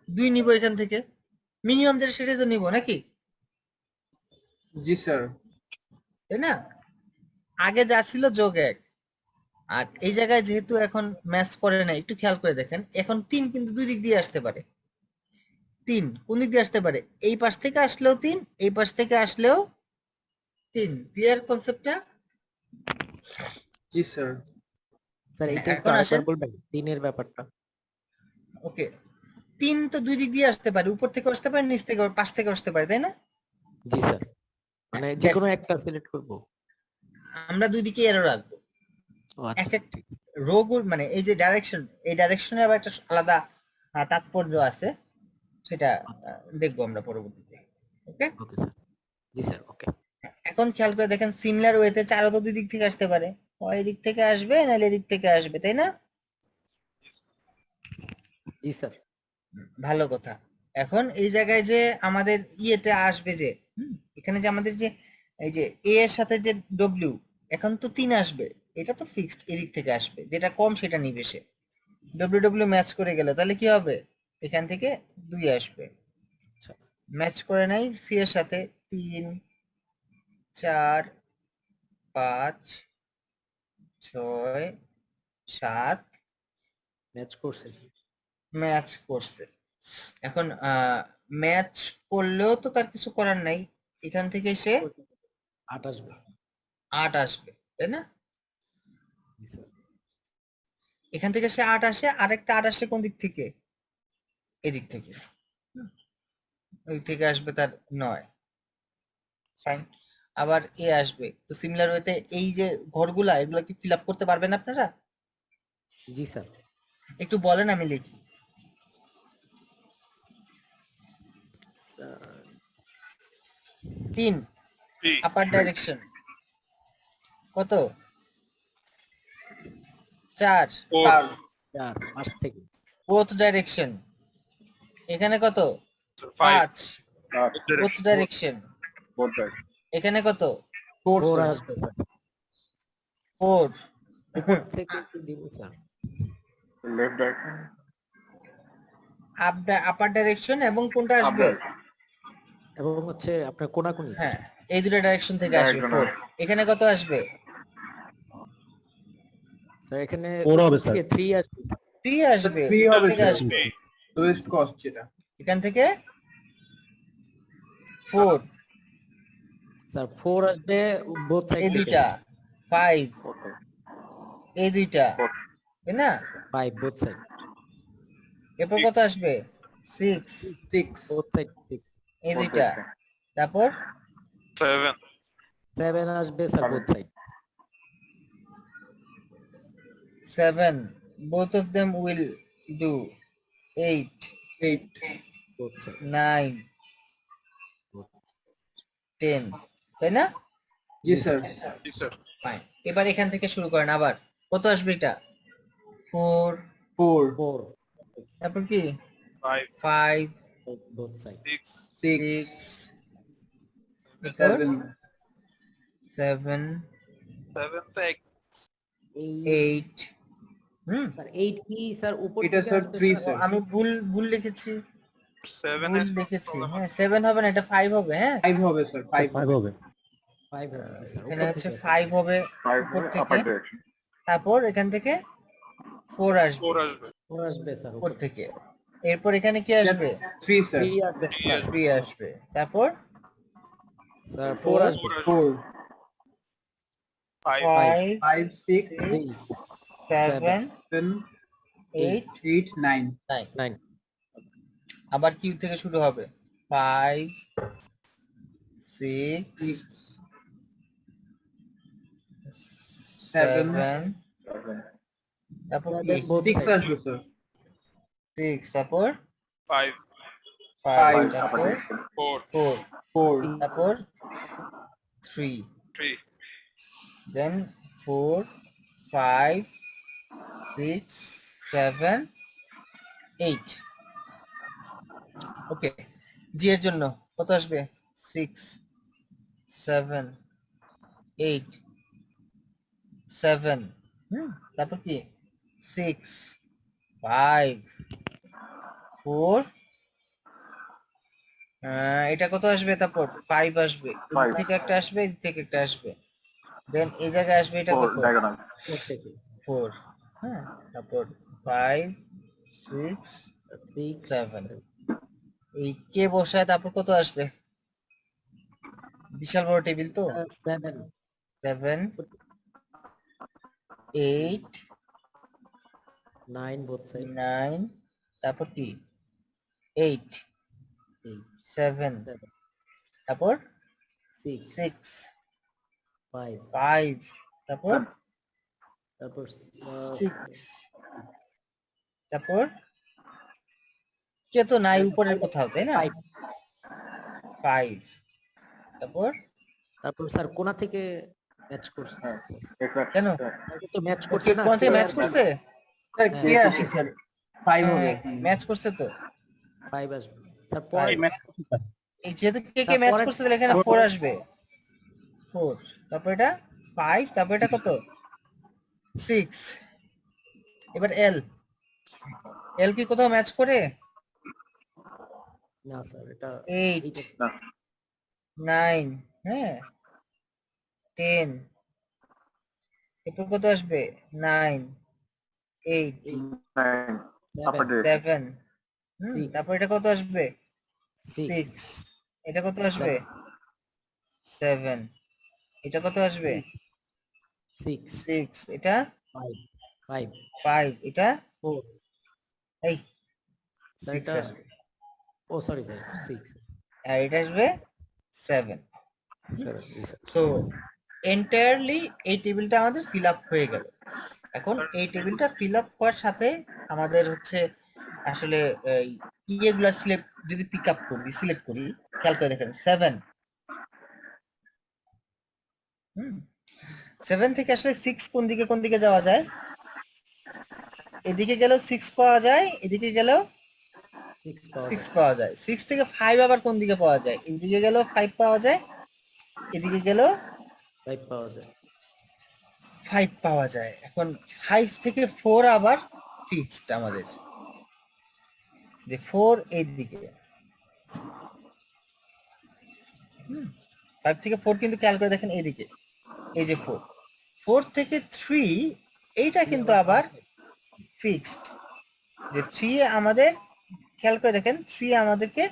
2 নিব এখান থেকে, মিনিমাম যেটা সেটাই তো নিব নাকি, জি স্যার। তাই না? আগে যা ছিল যোগ 1, আর এই জায়গায় যেহেতু এখন ম্যাচ করে নাই, একটু খেয়াল করে দেখেন এখন 3 কিন্তু দুই দিক দিয়ে আসতে পারে। 3 কোন দিক দিয়ে আসতে পারে? এই পাশ থেকে আসলেও 3, এই পাশ থেকে আসলেও 3। ক্লিয়ার কনসেপ্টটা? জি স্যার। স্যার এটা একটু এখন আসেন। আরেকবার বলবেন 3 এর ব্যাপারটা? ওকে, 3 তো দুই দিক দিয়ে আসতে পারে, উপর থেকে আসতে পারে, নিচ থেকে, পাশ থেকে আসতে পারে, তাই না? জি স্যার, মানে যে কোনো একটা সিলেক্ট করব। আমরা দুই দিকে এরো রাখবো। ও আচ্ছা, এক এক রো মানে এই যে ডাইরেকশন, এই ডাইরেকশনে আবার একটা আলাদা তাৎপর্য আছে, সেটা দেখবো আমরা পরবর্তীতে। ওকে ওকে স্যার। জি স্যার, ওকে। এখন খেয়াল করে দেখেন সিমিলার ওয়েতে 4 তো দুই দিক থেকে আসতে পারে, হয় এদিক থেকে আসবে নাহলে এদিক থেকে আসবে, তাই না? জি স্যার। ভালো কথা। এখন এই জায়গায় যে আমাদের ইয়েটা আসবে যে এখানে যে আমাদের যে এই যে এ এর সাথে যে ডব্লিউ, এখন তো 3 আসবে, এটা তো ফিক্সড, এদিক থেকে আসবে, যেটা কম সেটা নিবে সে। ডব্লিউ ডব্লিউ ম্যাচ করে গেল, তাহলে কি হবে? এখান থেকে 2 আসবে। ম্যাচ করে নাই সি এর সাথে 3 4 5 6 7 ম্যাচ করছে। ম্যাচ করছে। এখন ম্যাচ করলেও তো তার কিছু করার নাই, এখান থেকে সে 8 আসবে। 8 আসবে, তাই না? জি স্যার। এখান থেকে সে 8 আসে, আরেকটা 8 আসে কোন দিক থেকে? এদিক থেকে, ওই থেকে আসবে তার 9। ফাইন। আবার এ আসবে, তো সিমিলার ওয়েতে এই যে ঘরগুলা এগুলা কি ফিল আপ করতে পারবেন আপনারা? জি স্যার। একটু বলেন, আমি লিখি। 3 আপার ডাইরেকশন কত? 4 4। 4 পাশ থেকে। বোথ ডাইরেকশন এখানে কত? 5 বোথ ডাইরেকশন এখানে কত? 4 আসবে স্যার। 4 উপর থেকে একটু দিব স্যার। লেফট ডাইরেকশন, আপার ডাইরেকশন এবং কোনটা আসবে? এবং হচ্ছে আপনার কোনাকুনি। হ্যাঁ, এই দুটো ডাইরেকশন থেকে আসবে 4। এখানে কত আসবে? স্যার এখানে 4 হবে স্যার। 3 আসবে। 3 আসবে, 3 কোথা হবে থেকে স্যার। আসবে? লোয়েস্ট কস্ট যেটা। এখান থেকে 4, স্যার 4 আসবে বোথ সাইড এই থেকে। দুইটা 5, এই দুইটা, তাই না? 5 বোথ সাইড। এরপর কত আসবে? 6, 6 বোথ সাইড থেকে। এই দুইটা, তারপর 7 আসবে sir both side. 7, both of them will do 8, 8 both side. 9, 10, তাই না? জি স্যার। ফাইন। এবার এখান থেকে শুরু করেন, আবার কত আসবে? এটা 4, 4 4 তারপর কি 5, বোথ সাইড। 6, 7 7, 8, স্যার 8 কি স্যার উপর এটা থেকে স্যার আসবে 3 ও, স্যার। আমি ভুল লিখেছি, ভুল লিখেছি। হ্যাঁ 7 হবে না, এটা 5 হবে। হ্যাঁ 5 হবে স্যার, 5 5 হবে। 5 হবে স্যার। এখানে উপর হচ্ছে থেকে 5 হবে উপর থেকে, আপার ডাইরেকশন, তারপর এখান থেকে 4 আসবে 4 আসবে স্যার উপর উপর থেকে, এরপর এখানে কি আসবে? 3 স্যার। 3 আসবে স্যার। 3 আসবে, তারপর স্যার 4 আসবে 4 5 5 5 6 6 7 7 8 8 9 9 9 আবার কিউ থেকে শুরু হবে 5 6 7 7 তারপর কি 6 আসবে স্যার 6 তারপর 5 5 5 তারপর 4 4 4 তারপর 3 3 then 4 5 6 7 8 ওকে জি এর জন্য কত আসবে 6 7 8 7 তারপর কি 6 5 4 এটা কত আসবে তারপর 5 আসবে এদিক 5 থেকে একটা আসবে এদিক থেকে একটা আসবে দেন এই জায়গায় আসবে এটা 4 কত diagonal 4 থেকে 4 হ্যাঁ তারপর 5 6 6 7 এই কে বসায় তারপর কত আসবে বিশাল বড় টেবিল তো 7 7 8 9 both side 9 তারপর কি 8 8 7 7 তারপর 6 6 5 5 তারপর তারপর 6 তারপর কে তো নাই উপরের কোথাও তাই না 5 তারপর তারপর স্যার কোনা থেকে ম্যাচ করছে হ্যাঁ exact কেন আগে তো ম্যাচ ওকে করছে না কোন থেকে ম্যাচ করছে স্যার কে হ্যাঁ, আসে স্যার 5 হবে ম্যাচ করছে তো 5 আসবে স্যার পরে ম্যাচ করছি স্যার এই যেহেতু কে কে ম্যাচ করছে তাহলে এখানে 4 আসবে 4 তারপর এটা 5 তারপর এটা কত 6 এবার এল এল কি কোথাও ম্যাচ করে না স্যার এটা 8 না 9 হ্যাঁ 10 এরপর কত আসবে 9 8 9 upper grade 7 Six. তারপর এটা কত আসবে 6 এটা কত আসবে 7 এটা কত আসবে 6 6 এটা 5 5 5 এটা 4 এই স্যার 6 এটা আসবে ও সরি স্যার 6 আর এটা আসবে 7 স্যার সো এন্টায়ারলি এই টেবিলটা আমাদের ফিল আপ হয়ে গেল এখন এই টেবিলটা ফিল আপ হওয়ার সাথে আমাদের হচ্ছে আসলে ইয়েগুলা সিলেক্ট যদি পিক আপ করি সিলেক্ট করি খেয়াল করে দেখেন 7 7 থেকে আসলে 6 কোন দিকে যাওয়া যায় এদিকে গেলেও 6 পাওয়া যায় এদিকে গেলেও 6 পাওয়া 6 পাওয়া যায় 6 থেকে 5 আবার কোন দিকে পাওয়া যায় এদিকে গেলেও 5 পাওয়া যায় এদিকে গেলেও 5 পাওয়া যায় 5 পাওয়া যায় এখন 5 থেকে 4 আবার ফিক্সড আমাদের যে 4 এর দিকে 5 থেকে 4 কিন্তু খেয়াল করে দেখেন এইদিকে এই যে 4 4 থেকে 3 এইটা কিন্তু আবার ফিক্সড যে 3 আমাদের খেয়াল করে দেখেন 3 আমাদেরকে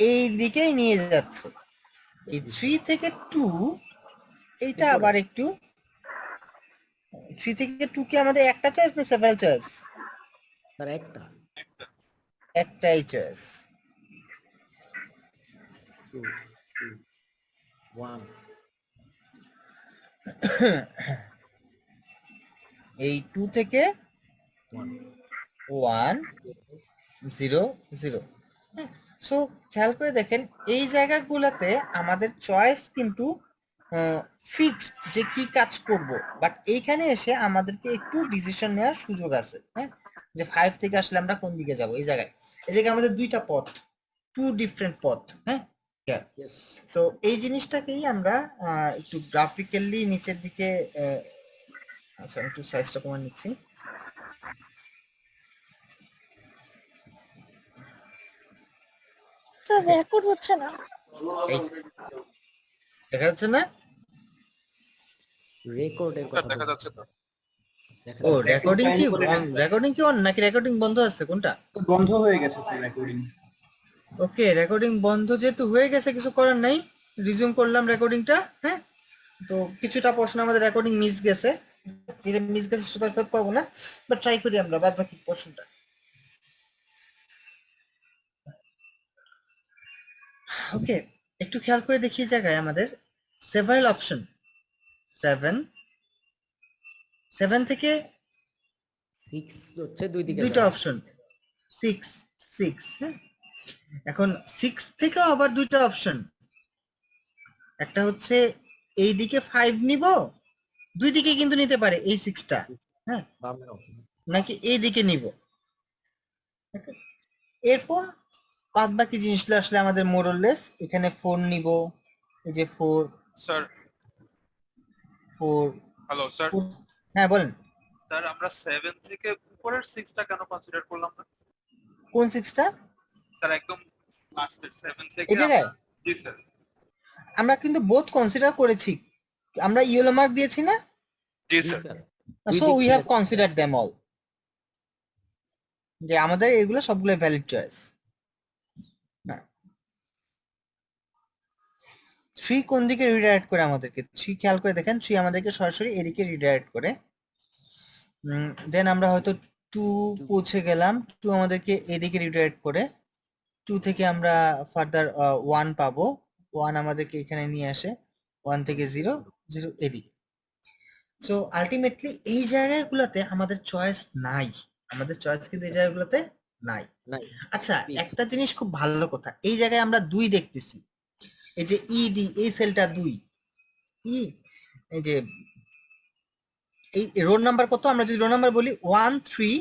এই দিকেই নিয়ে যাচ্ছে এই 3 থেকে 2 এইটা আবার একটু 3 থেকে 2 কি আমাদের একটা চয়েস না সেভারাল চয়েস স্যার একটা একটাই চয়েস 2 2 1 এই 2 থেকে 1 1 0 0 সো খেয়াল করে দেখেন এই জায়গাগুলোতে আমাদের চয়েস কিন্তু ফিক্সড যে কি কাজ করব বাট এইখানে এসে আমাদেরকে একটু ডিসিশন নেওয়ার সুযোগ আছে হ্যাঁ যে 5 থেকে আসলে আমরা কোন দিকে যাব এই জায়গায় আমাদের দুইটা পথ টু ডিফারেন্ট পথ হ্যাঁ সো এই জিনিসটাকেই আমরা একটু গ্রাফিক্যালি নিচের দিকে আচ্ছা একটু সাইজটা কমিয়ে নিচ্ছি রেকর্ড হচ্ছে না দেখা যাচ্ছে না রেকর্ডের কথা দেখা যাচ্ছে তো ও রেকর্ডিং কি অন নাকি রেকর্ডিং বন্ধ আছে কোনটা বন্ধ হয়ে গেছে স্যার রেকর্ডিং ওকে রেকর্ডিং বন্ধ যেহেতু হয়ে গেছে কিছু করার নাই রিজিউম করলাম রেকর্ডিংটা। হ্যাঁ, তো কিছুটা প্রশ্ন আমাদের রেকর্ডিং মিস গেছে, যেটা মিস গেছে সেটা ফেরত পাবো না, বাট ট্রাই করি আমরা বাদ বাকি প্রশ্নটা। ওকে, একটু খেয়াল করে দেখি জায়গায় আমাদের সেভারাল অপশন 7 থেকে 6 হচ্ছে দুই দিকে দুইটা যায়। অপশন 6 হ্যাঁ, এখন 6 থেকেও আবার দুইটা অপশন, একটা হচ্ছে এই দিকে 5 নিব, দুই দিকে কিন্তু নিতে পারে এই 6টা, হ্যাঁ, বামে option। নাকি এই দিকে নিব। Okay? এরপর বাদ বাকি জিনিসগুলো আসলে আমাদের মোরলেস, এখানে 4 নিব, এই যে 4 স্যার 4 হ্যালো স্যার হ্যাঁ বলেন, স্যার আমরা 7 থেকে উপরের 6টা কেন কনসিডার করলাম না কোন 6টা? স্যার একদম লাস্টের 7 থেকে এই জায়গায় জি স্যার আমরা কিন্তু বোথ কনসিডার করেছি, আমরা ইয়েলো মার্ক দিয়েছি না, জি জি sir sir. So we have considered them all, যে আমাদের এগুলো সবগুলো ভ্যালিড চয়েস। না 3 কোন দিকে রিডাইরেক্ট করে আমাদেরকে, 3 খেয়াল করে দেখেন, 3 আমাদেরকে সরাসরি এদিকে রিডাইরেক্ট করে। দেন আমরা হয়তো 2 পৌঁছে গেলাম, 2 আমাদেরকে এদিকে রিডাইরেক্ট করে, 2 থেকে আমরা ফার্দার 1 পাবো, 1 আমাদেরকে এখানে নিয়ে আসে, 1 থেকে 0 0 এদিকে। সো আলটিমেটলি এই জায়গাগুলোতে আমাদের চয়েস নাই, আমাদের চয়েস কিন্তু এই জায়গাগুলোতে নাই। নাই। আচ্ছা, Fixed। একটা জিনিস খুব ভালো কথা, এই জায়গায় আমরা 2 দেখতেছি, এই যে ইডি এই সেলটা 2 ই, এই যে এই রোল নাম্বার কত, আমরা যদি রোল নাম্বার বলি 1 3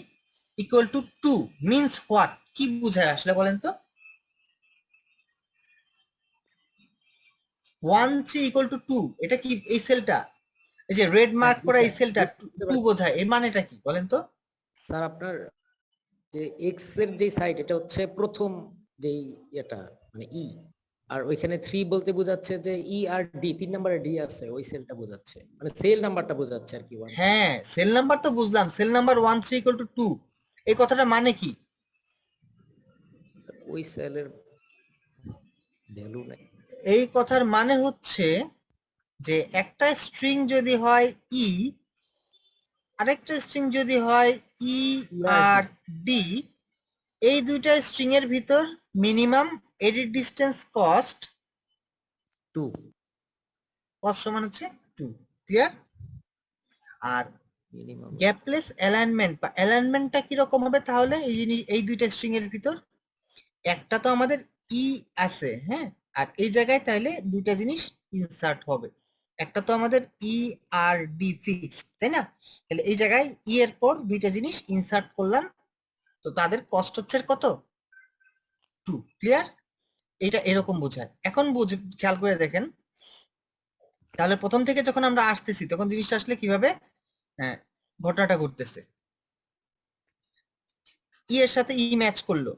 ইকুয়াল টু 2 মিন্স হোয়াট, কি বোঝায় আসলে বলেন তো? 1 3 ইকুয়াল টু 2, এটা কি এই সেলটা, এই যে রেড মার্ক করা এই সেলটা 2 বোঝায়, এর মানেটা কি বলেন তো? স্যার আপনার যে এক্স এর যে সাইড এটা হচ্ছে প্রথম যেই এটা মানে ই, আর ওইখানে 3 বলতে বোঝাচ্ছে যে ই আর ডি 3 নম্বরে ডি আছে ওই সেলটা বোঝাচ্ছে, মানে সেল নাম্বারটা বোঝাচ্ছে আর কি। হ্যাঁ, সেল নাম্বার তো বুঝলাম, সেল নাম্বার 1 3 ইকুয়াল টু 2, এই কথাটা মানে কি? ওই সেলের ভ্যালু নাই। এই কথার মানে হচ্ছে যে একটা স্ট্রিং যদি হয় ই, আরেকটা স্ট্রিং যদি হয় ই আর ডি, এই দুইটা স্ট্রিং এর ভিতর মিনিমাম এডিট ডিসটেন্স কস্ট 2 সমান হচ্ছে 2, ক্লিয়ার? আর মিনিমাম গ্যাপলেস অ্যালাইনমেন্ট বা অ্যালাইনমেন্টটা কি রকম হবে তাহলে, এই জিনিস এই দুইটা স্ট্রিং এর ভিতর একটা তো আমাদের ই আছে, হ্যাঁ, আর এই জায়গায় তাহলে দুইটা জিনিস ইনসার্ট হবে, একটা তো আমাদের ই আর ডি ফিক্সড, তাই না? তাহলে এই জায়গায় ই এর পর দুইটা জিনিস ইনসার্ট করলাম, তো তাদের কস্ট হচ্ছে কত? 2, ক্লিয়ার? এটা এরকম বোঝায়। এখন খেয়াল করে দেখেন, তাহলে প্রথম থেকে যখন আমরা আসতেছি তখন জিনিসটা আসলে কিভাবে ঘটনাটা ঘটতেছে, ই এর সাথে ই ম্যাচ করলো,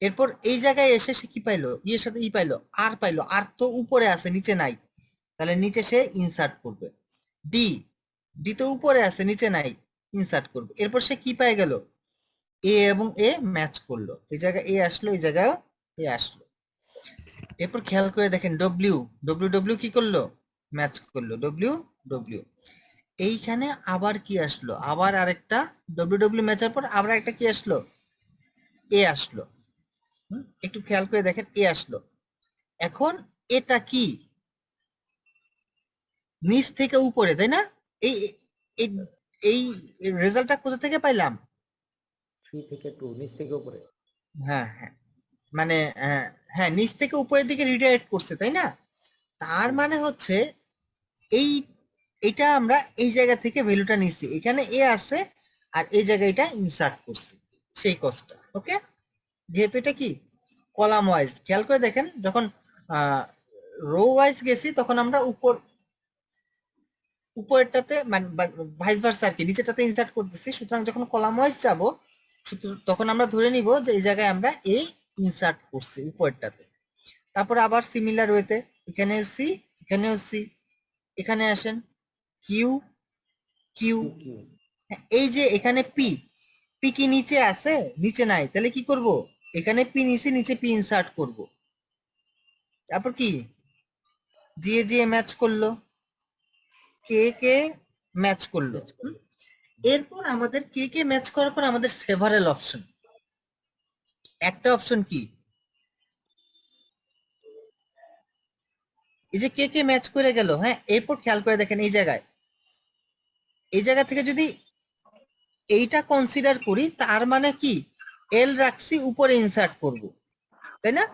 এরপর এই জায়গায় এসে সে কি পাইলো, ই এর সাথে ই পাইলো, আর পাইলো, আর তো উপরে আছে নিচে নাই, তাহলে নিচে সে ইনসার্ট করবে। ডি, ডি তো উপরে আছে নিচে নাই, ইনসার্ট করবে। এরপর সে কি পাই গেল, এ এবং এ ম্যাচ করলো, এই জায়গায় এ আসলো, এই জায়গায় এ আসলো। এরপর খেয়াল করে দেখেন ডব্লিউ, ডব্লিউ ডব্লিউ কি করলো, ম্যাচ করলো, ডব্লিউ ডব্লিউ। এইখানে আবার কি আসলো, আবার আরেকটা ডব্লিউ ডব্লিউ ম্যাচের পর আবার একটা কি আসলো, এ আসলো। একটু খেয়াল করে দেখেন, এ আসলো। এখন এটা কি নিচ থেকে উপরে, তাই না? এই এই- এই রেজাল্টটা কোথা থেকে পাইলাম? 3 থেকে 2 নিচ থেকে উপরে। হ্যাঁ হ্যাঁ, মানে হ্যাঁ নিচ থেকে উপরের দিকে রিডাইরেক্ট করছে, তাই না? তার মানে হচ্ছে এই এটা আমরা এই জায়গা থেকে ভ্যালুটা নিচ্ছি, এখানে এ আছে আর এই জায়গায় এটা ইনসার্ট করছি, সেই কস্টটা। ওকে, যেহেতু এটা কি কলাম ওয়াইজ, খেয়াল করে দেখেন যখন রো ওয়াইজ গেছি তখন আমরা উপরেরটাতে মানে ভাইস ভার্সা আর কি নিচেরটাতে ইনসার্ট করতেছি, সুতরাং যখন কলাম ওয়াইজ যাব তখন আমরা ধরে নিব যে এই জায়গায় আমরা এই ইনসার্ট করছি উপরেরটাতে। তারপর আবার সিমিলার ওয়েতে এখানেও সি, এখানেও সি, এখানে আসেন কিউ কিউ, এই যে এখানে পি, পি কি নিচে আছে, নিচে নাই, তাহলে কি করব, এখানে পি নিচে, নিচে পি ইনসার্ট করব। তারপর কি জিএ ম্যাচ করলো, কে ম্যাচ করলো। এরপর আমাদের কে ম্যাচ করার পর আমাদের সেভারেল অপশন। একটা অপশন কি, এই যে কে ম্যাচ করে গেল, হ্যাঁ, এরপর খেয়াল করে দেখেন এই জায়গা থেকে যদি এইটা কনসিডার করি, তার মানে কি এল রাখছি উপরে ইনসার্ট করব, তাই না?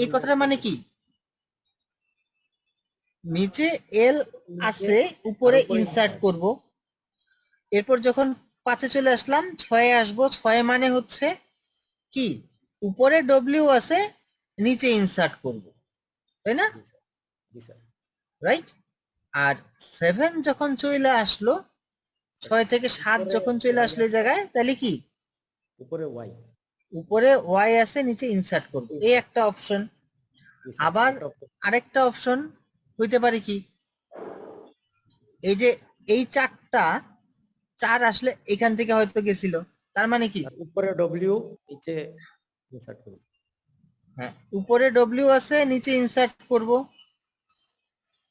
এই কথাটা মানে কি, নিচে এল আছে উপরে ইনসার্ট করব, এরপর যখন 5-এ চলে আসলাম 6-এ আসবো, 6 মানে হচ্ছে কি উপরে ডব্লিউ আছে নিচে ইনসার্ট করব, তাই না? জি স্যার। রাইট। আর 7 যখন চলে আসলো, 6 থেকে 7 যখন চলে আসলো এই জায়গায়, তাহলে কি উপরে ওয়াই। উপরে ওয়াই আছে নিচে ইনসার্ট করব, এই একটা অপশন। আবার আরেকটা অপশন হইতে পারে কি, এই যে এই 4 আসলে এখান থেকে হয়তো গেছিল, তার মানে কি উপরে ডব্লিউ নিচে ইনসার্ট করব। হ্যাঁ, উপরে ডব্লিউ আছে নিচে ইনসার্ট করব।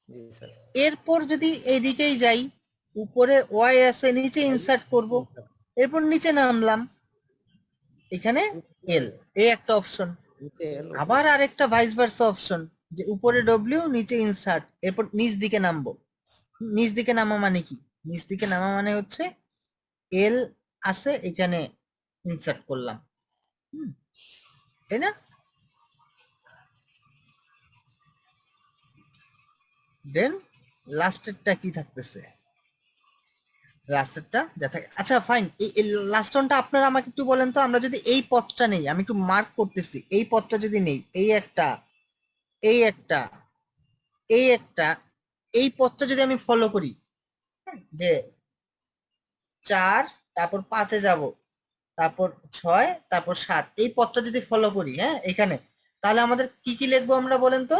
জি স্যার। এরপর যদি এইদিকেই যাই, উপরে ওয়াই আছে নিচে ইনসার্ট করব, এরপর নিচে নামলাম, এখানে এল, এই একটা অপশন। নিচে এল। আবার আরেকটা ভাইস ভার্সা অপশন, যে উপরে ডব্লিউ নিচে ইনসার্ট, এরপর নিচ দিকে নামবো। নিচ দিকে নামা মানে কি, নিচ দিকে নামা মানে হচ্ছে এল আছে এখানে ইনসার্ট করলাম, তাই না? দেন লাস্টেরটা কি থাকতেছে, লাস্টেরটা যা থাকে, আচ্ছা ফাইন, এই লাস্ট ওয়ানটা আপনারা আমাকে একটু বলেন তো, আমরা যদি এই পথটা নেই, আমি একটু মার্ক করতেছি, এই পথটা যদি নেই, এই একটা, এই একটা, এই একটা, এই পথটা যদি আমি ফলো করি, যে 4 তারপর 5-এ যাব, তারপর 6 তারপর 7, এই পথটা যদি ফলো করি, হ্যাঁ, এখানে, তাহলে আমাদের কি কি লিখবো আমরা বলেন তো?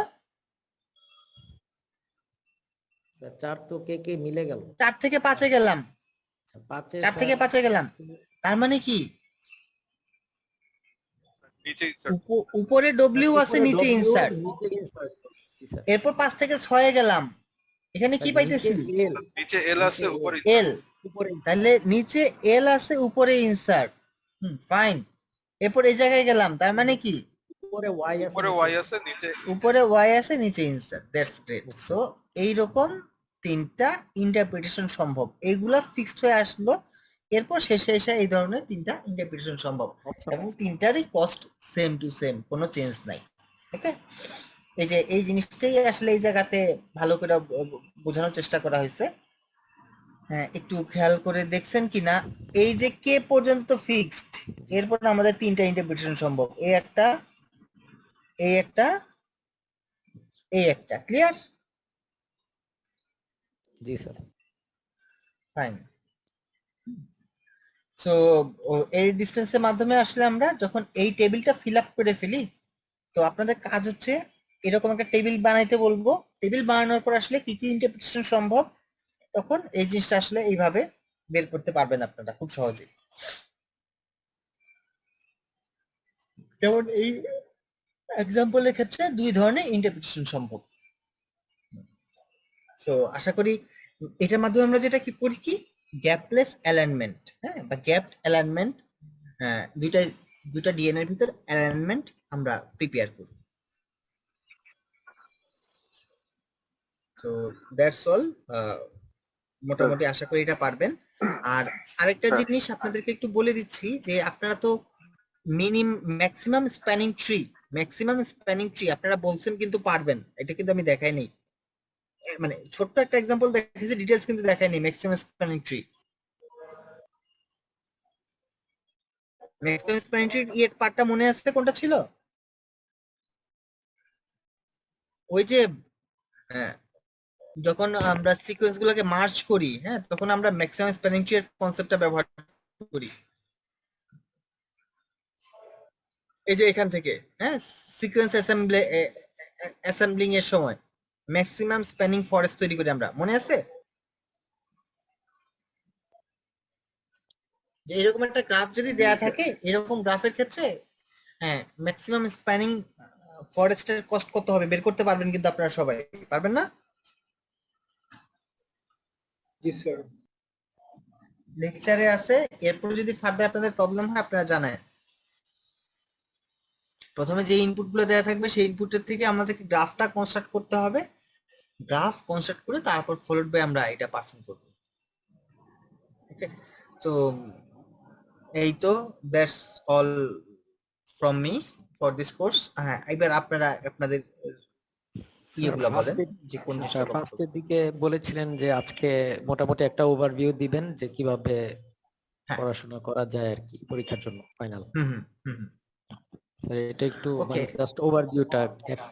স্যার 4 তো কে মিলে গেল। 4 থেকে 5-এ গেলাম, 4 থেকে 5-এ গেলাম, তার মানে কি নিচে ইনসার্ট উপরে ডব্লিউ আছে নিচে ইনসার্ট, এরপর 5 থেকে 6-এ গেলাম, এখানে কি পাইতেছি নিচে এল আছে উপরে এল, তাহলে নিচে এল আছে উপরে ইনসার্ট, ফাইন। এরপর এই জায়গায় গেলাম, তার মানে কি উপরে ওয়াই আছে, উপরে ওয়াই আছে নিচে উপরে ওয়াই আছে নিচে ইনসার্ট, দ্যাটস গ্রেট। সো এইরকম 3টা ইন্টারপ্রিটেশন সম্ভব, এইগুলা ফিক্সড হয়ে আসলো, এরপর শেষে এসে এই ধরনের 3টা ইন্টারপ্রিটেশন সম্ভব, এবং 3টারই কস্ট সেম টু সেম, কোনো চেঞ্জ নাই। ওকে, এই যে এই জিনিসটাই আসলে এই জায়গাতে ভালো করে বোঝানোর চেষ্টা করা হয়েছে। হ্যাঁ, একটু খেয়াল করে দেখছেন কিনা, এই যে কে পর্যন্ত ফিক্সড, এরপর আমাদের 3টা ইন্টারপ্রিটেশন সম্ভব, এই একটা, এই একটা, এই একটা, ক্লিয়ার? জি স্যার। ফাইন। সো এই ডিসটেন্সের মাধ্যমে আসলে আমরা যখন এই টেবিলটা ফিল আপ করে ফেলি, তো আপনাদের কাজ হচ্ছে এরকম একটা টেবিল বানাইতে বলবো, টেবিল বানানোর পর আসলে কি কি ইন্টারপ্রিটেশন সম্ভব, তখন এই জিনিসটা আসলে এইভাবে বের করতে পারবেন আপনারা খুব সহজেই। যেমন এই এক্সাম্পলের ক্ষেত্রে 2 ধরনের ইন্টারপ্রিটেশন সম্ভব। সো আশা করি এটার মাধ্যমে আমরা যেটা কি করি, কি গ্যাপলেস অ্যালাইনমেন্ট, হ্যাঁ, বা গ্যাপড অ্যালাইনমেন্ট, দুইটা ডিএনএ এর ভিতর অ্যালাইনমেন্ট আমরা প্রিপেয়ার করি। সো দ্যাটস অল, মোটামুটি আশা করি এটা পারবেন। আর আরেকটা জিনিস আপনাদেরকে একটু বলে দিচ্ছি, যে আপনারা তো ম্যাক্সিমাম স্প্যানিং ট্রি আপনারা বলছেন কিন্তু পারবেন, এটা কিন্তু আমি দেখাই নেই, মানে ছোট্ট একটা এক্সাম্পল দেখাইছি, ডিটেইলস কিন্তু দেখাই নেই। ম্যাক্সিমাম স্প্যানিং ট্রি এর পার্টটা মনে আছে কোনটা ছিল? ওই যে যখন আমরা সিকোয়েন্স গুলোকে মার্জ করি, হ্যাঁ, তখন আমরা ম্যাক্সিমাম স্প্যানিং ট্রি এর কনসেপ্টটা ব্যবহার করি। এই যে এখান থেকে, হ্যাঁ, সিকোয়েন্স অ্যাসেম্বলিং এর সময় ম্যাক্সিমাম স্প্যানিং ফরেস্ট তৈরি করি আমরা, মনে আছে? যে এরকম একটা গ্রাফ যদি দেয়া থাকে, এরকম গ্রাফের ক্ষেত্রে হ্যাঁ ম্যাক্সিমাম স্প্যানিং ফরেস্টের কস্ট কত হবে বের করতে পারবেন কিন্তু আপনারা সবাই পারবেন না? জি স্যার। লেকচারে আছে, এরপর যদি ফার্দার আপনাদের প্রবলেম হয় আপনারা জানায়। প্রথমে যে ইনপুট গুলো দেওয়া থাকবে সেই ইনপুটের থেকে আমাদেরকে গ্রাফটা কনস্ট্রাক্ট করতে হবে, গ্রাফ কনস্ট্রাক্ট করে তারপর ফলোড বাই আমরা এটা পারফর্ম করব। ওকে, তো এই তো that's all from me for this course. হ্যাঁ, এবার আপনারা আপনাদের ইয়েগুলো বলেন যে কোন জিনিসটা করতে হবে। ফার্স্টের দিকে বলেছিলেন যে আজকে মোটামুটি একটা ওভারভিউ দিবেন যে কিভাবে হ্যাঁ। পড়াশোনা করা যায় আর কি পরীক্ষার জন্য ফাইনাল। হুম হুম হুম হুম। স্যার এটা একটু Okay. মানে জাস্ট ওভারভিউটা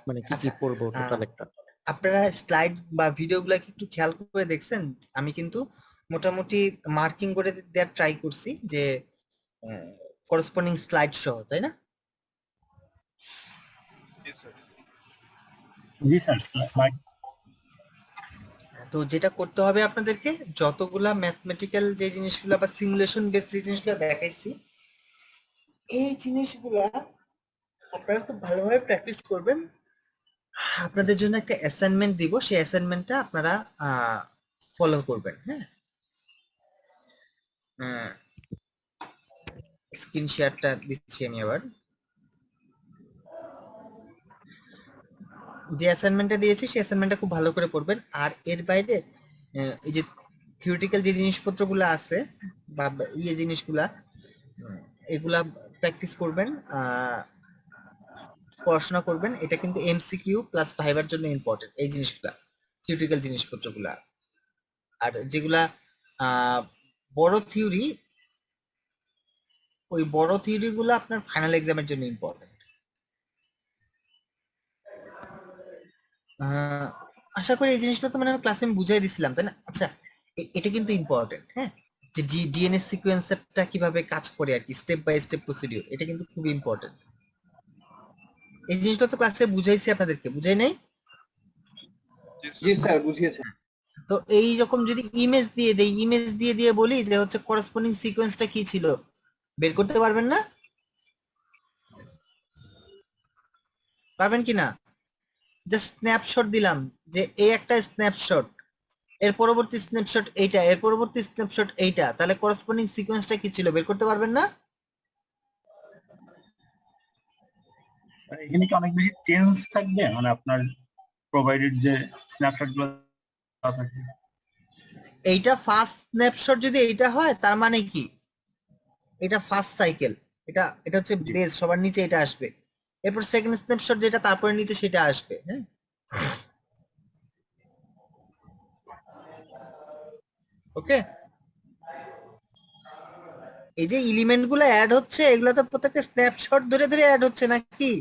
মানে কি কি আচ্ছা, পড়বো টোটাল একটা। আপনারা স্লাইড বা ভিডিওগুলো কি একটু খেয়াল করে দেখছেন? আমি কিন্তু মোটামুটি মার্কিং করে দেওয়ার ট্রাই করছি যে করসপন্ডিং স্লাইড সহ, তাই না? জি স্যার, স্লাইড। তো যেটা করতে হবে আপনাদেরকে, যতগুলা ম্যাথমেটিক্যাল যে জিনিসগুলো বা সিমুলেশন বেস যে জিনিসগুলো দেখাইছি, এই জিনিসগুলা আপনারা খুব ভালোভাবে প্র্যাকটিস করবেন। আপনাদের জন্য একটা অ্যাসাইনমেন্ট দিব, সেই অ্যাসাইনমেন্টটা আপনারা ফলো করবেন। হ্যাঁ, স্ক্রিন শেয়ারটা দিচ্ছি আমি আবার। যে অ্যাসাইনমেন্টটা দিয়েছি সেই অ্যাসাইনমেন্টটা খুব ভালো করে পড়বেন। আর এর বাইরে এই যে থিওরিটিক্যাল যে জিনিসপত্রগুলো আছে বা ইয়ে জিনিসগুলা, এগুলা প্র্যাকটিস করবেন, পড়াশোনা করবেন। এটা কিন্তু এমসিকিউ প্লাস ভাইবার জন্য ইম্পর্টেন্ট এই জিনিসগুলা, থিওরিটিক্যাল জিনিসপত্রগুলা। আর যেগুলা বড় থিওরি, ওই বড় থিওরি গুলো আপনার ফাইনাল এক্সামের জন্য ইম্পর্টেন্ট। আশা করি এই জিনিসটা তো মানে আমি ক্লাসে আমি বুঝাই দিছিলাম, তাই না? আচ্ছা, এটা কিন্তু ইম্পর্টেন্ট, হ্যাঁ, যে ডিএনএস সিকোয়েন্সারটা কিভাবে কাজ করে আর কি, স্টেপ বাই স্টেপ প্রসিডিউর, এটা কিন্তু খুব ইম্পর্টেন্ট। এই জিনিসটা তো ক্লাসে বুঝাইছি আপনাদেরকে, বুঝাই নাই? জি স্যার, বুঝিয়েছেন। তো এই রকম যদি ইমেজ দিয়ে দেই, ইমেজ দিয়ে দিয়ে বলি যে হচ্ছে করসপন্ডিং সিকোয়েন্সটা কি ছিল, বের করতে পারবেন না? পারবেন কি না? জাস্ট স্ন্যাপশট দিলাম যে এই একটা স্ন্যাপশট, এর পরবর্তী স্ন্যাপশট এইটা, এর পরবর্তী স্ন্যাপশট এইটা, তাহলে করসপন্ডিং সিকোয়েন্সটা কি ছিল বের করতে পারবেন না? এখানে কি অনেক বেশি চেঞ্জ থাকবে, মানে আপনার প্রোভাইডেড যে স্ন্যাপশট গুলো থাকে? এইটা ফার্স্ট স্ন্যাপশট যদি এইটা হয় তার মানে কি, এটা ফার্স্ট সাইকেল, এটা এটা হচ্ছে বেস, সবার নিচে এটা আসবে। এরপর সেকেন্ড স্ন্যাপশট যেটা তারপরে নিচে সেটা আসবে। হ্যাঁ, ওকে। এই যে এলিমেন্ট গুলো অ্যাড হচ্ছে, এগুলো তো প্রত্যেকটা স্ন্যাপশট ধরে ধরে অ্যাড হচ্ছে নাকি,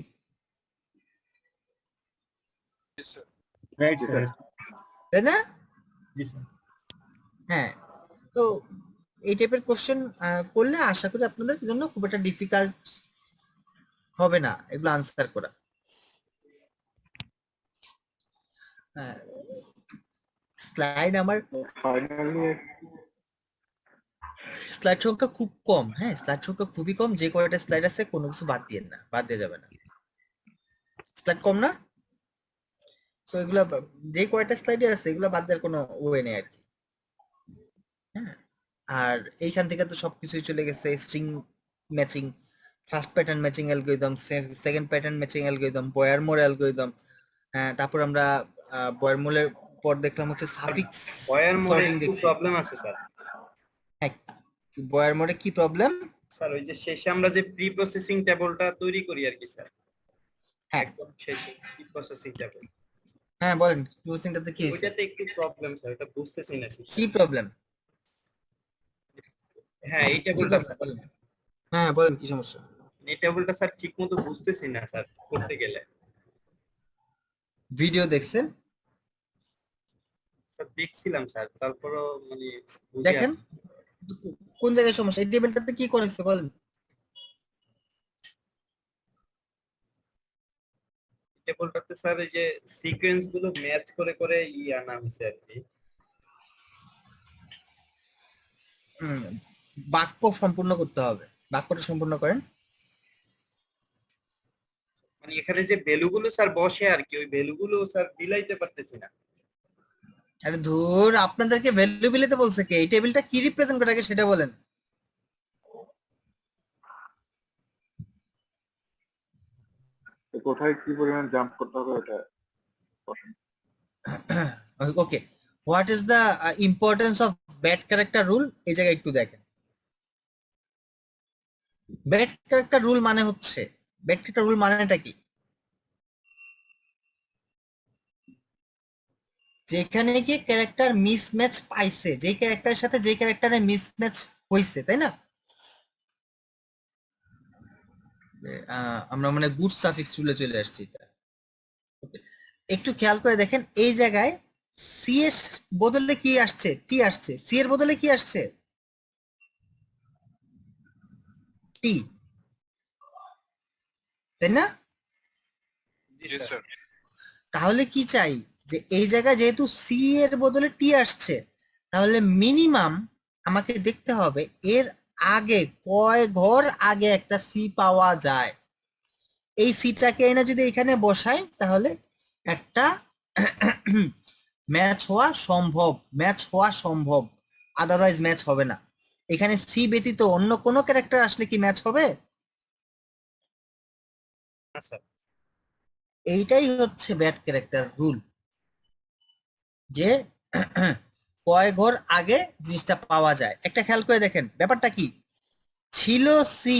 রাইট স্যার। তাই না? জি স্যার। হ্যাঁ, তো এই টাইপের কোশ্চেন করলে আশা করি আপনাদের জন্য খুব একটা ডিফিকাল্ট হবে না এগুলো আনসার করা। স্লাইড আমার স্লাইড সংখ্যা খুব কম, হ্যাঁ, স্লাইড সংখ্যা খুবই কম। যে কয়টা স্লাইড আছে কোনো কিছু বাদ দিয়ে না, বাদ দিয়ে যাবে না। স্লাইড কম না, তো এগুলা যে কয়টা স্লাইডে আছে এগুলা বাদ দেওয়ার কোনো ওয়ে নেই আর কি। হ্যাঁ, আর এইখান থেকে তো সবকিছুই চলে গেছে, string matching, first pattern matching algorithm, second pattern matching algorithm, Boyer Moore algorithm. তারপর আমরা বয়ারমোরের পর দেখলাম হচ্ছে সাফিক্স সর্টিং দেখছি। প্রবলেম আছে স্যার। হ্যাঁ, বয়ারমোরে কি প্রবলেম? স্যার ওই যে শেষে আমরা যে প্রি প্রসেসিং টেবলটা তৈরি করি আর কি স্যার, হ্যাঁ একদম শেষে প্রি প্রসেসিং টেবল, হ্যাঁ, বলেন প্রসেসিংটাতে কি হয়েছে, ওইটাতে একটু প্রবলেম স্যার, এটা বুঝতেছি না ঠিক। কি প্রবলেম? হ্যাঁ এই টেবলটা স্যার, বলেন, হ্যাঁ বলেন কি সমস্যা? এই টেবলটা স্যার ঠিক মতো বুঝতেছি না স্যার করতে গেলে। ভিডিও দেখছেন? স্যার দেখছিলাম স্যার, তারপরও মানে বুঝি দেখেন কোন জায়গায় সমস্যা, এই টেবিলটাতে কি করেছে বলেন? টেবলটাতে স্যার এই যে সিকোয়েন্স গুলো ম্যাচ করে করে আনা হয়েছে আর কি। বাক্য সম্পূর্ণ করতে হবে, বাক্যটা সম্পূর্ণ করেন। মানে এখানে যে ভ্যালুগুলো স্যার বসে আর কি, ওই ভ্যালুগুলো স্যার দিলাইতে পারতেছি না। আরে ধুর, আপনাদেরকে ভ্যালু বিলেতে বলছে কে? এই টেবিলটা কি রিপ্রেজেন্ট করে আগে সেটা বলেন। কোথায় কি পরিমাণ জাম্প করতে হবে ওটা okay, what is the importance of bad character rule? এই জায়গায় একটু দেখেন। ব্যাড ক্যারেক্টার রুল মানে হচ্ছে, ব্যাড ক্যারেক্টার রুল মানেটা কি? যেখানে কি ক্যারেক্টার মিসম্যাচ পাইছে, যে ক্যারেক্টারের সাথে যে ক্যারেক্টারের মিসম্যাচ হইছে, তাই না? আমরা মানে গুড সাফিক্স রুলে চলে আসছি। একটু খেয়াল করে দেখেন, এই জায়গায় সি এর বদলে কি আসছে? টি আসছে। সি এর বদলে কি আসছে? টি, তাই না? তাহলে কি চাই? যে এই জায়গায় যেহেতু সি এর বদলে টি আসছে, তাহলে মিনিমাম আমাকে দেখতে হবে এর আগে কয় ঘর আগে একটা সি পাওয়া যায়। এই সিটাকে এনে যদি এখানে বসাই তাহলে একটা ম্যাচ হওয়া সম্ভব, ম্যাচ হওয়া সম্ভব, আদারওয়াইজ ম্যাচ হবে না। এখানে সি ব্যতীত অন্য কোনো ক্যারেক্টার আসলে কি ম্যাচ হবে? আচ্ছা, এইটাই হচ্ছে ব্যাড ক্যারেক্টার রুল, যে কয় ঘর আগে জিনিসটা পাওয়া যায়। একটা খেয়াল করে দেখেন ব্যাপারটা কি ছিল। সি,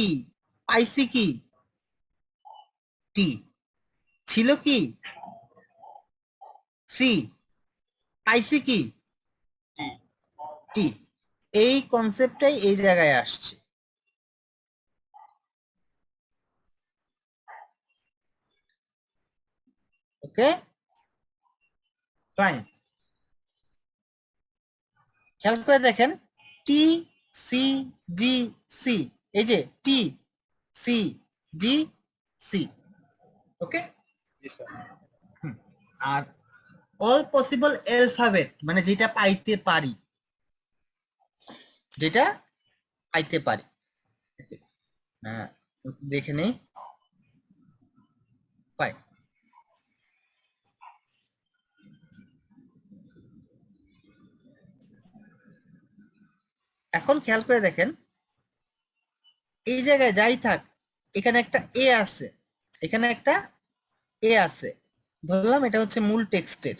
পাইছি কি? টি। ছিল কি? সি। পাইছি কি? টি। এই কনসেপ্টটাই এই জায়গায় আসছে। ওকে, ফাইন। খেয়াল করে দেখেন, টি সি জি সি, এই যে টি সি জি সি। ওকে, জি স্যার। আর অল পসিবল অ্যালফাবেট মানে যেটা পাইতে পারি, যেটা পাইতে পারি। হ্যাঁ, দেখে নেই। ফাইন। এখন খেয়াল করে দেখেন, এই জায়গায় যাই থাক, এখানে একটা এ আছে, এখানে একটা এ আছে, ধরলাম এটা হচ্ছে মূল টেক্সটের,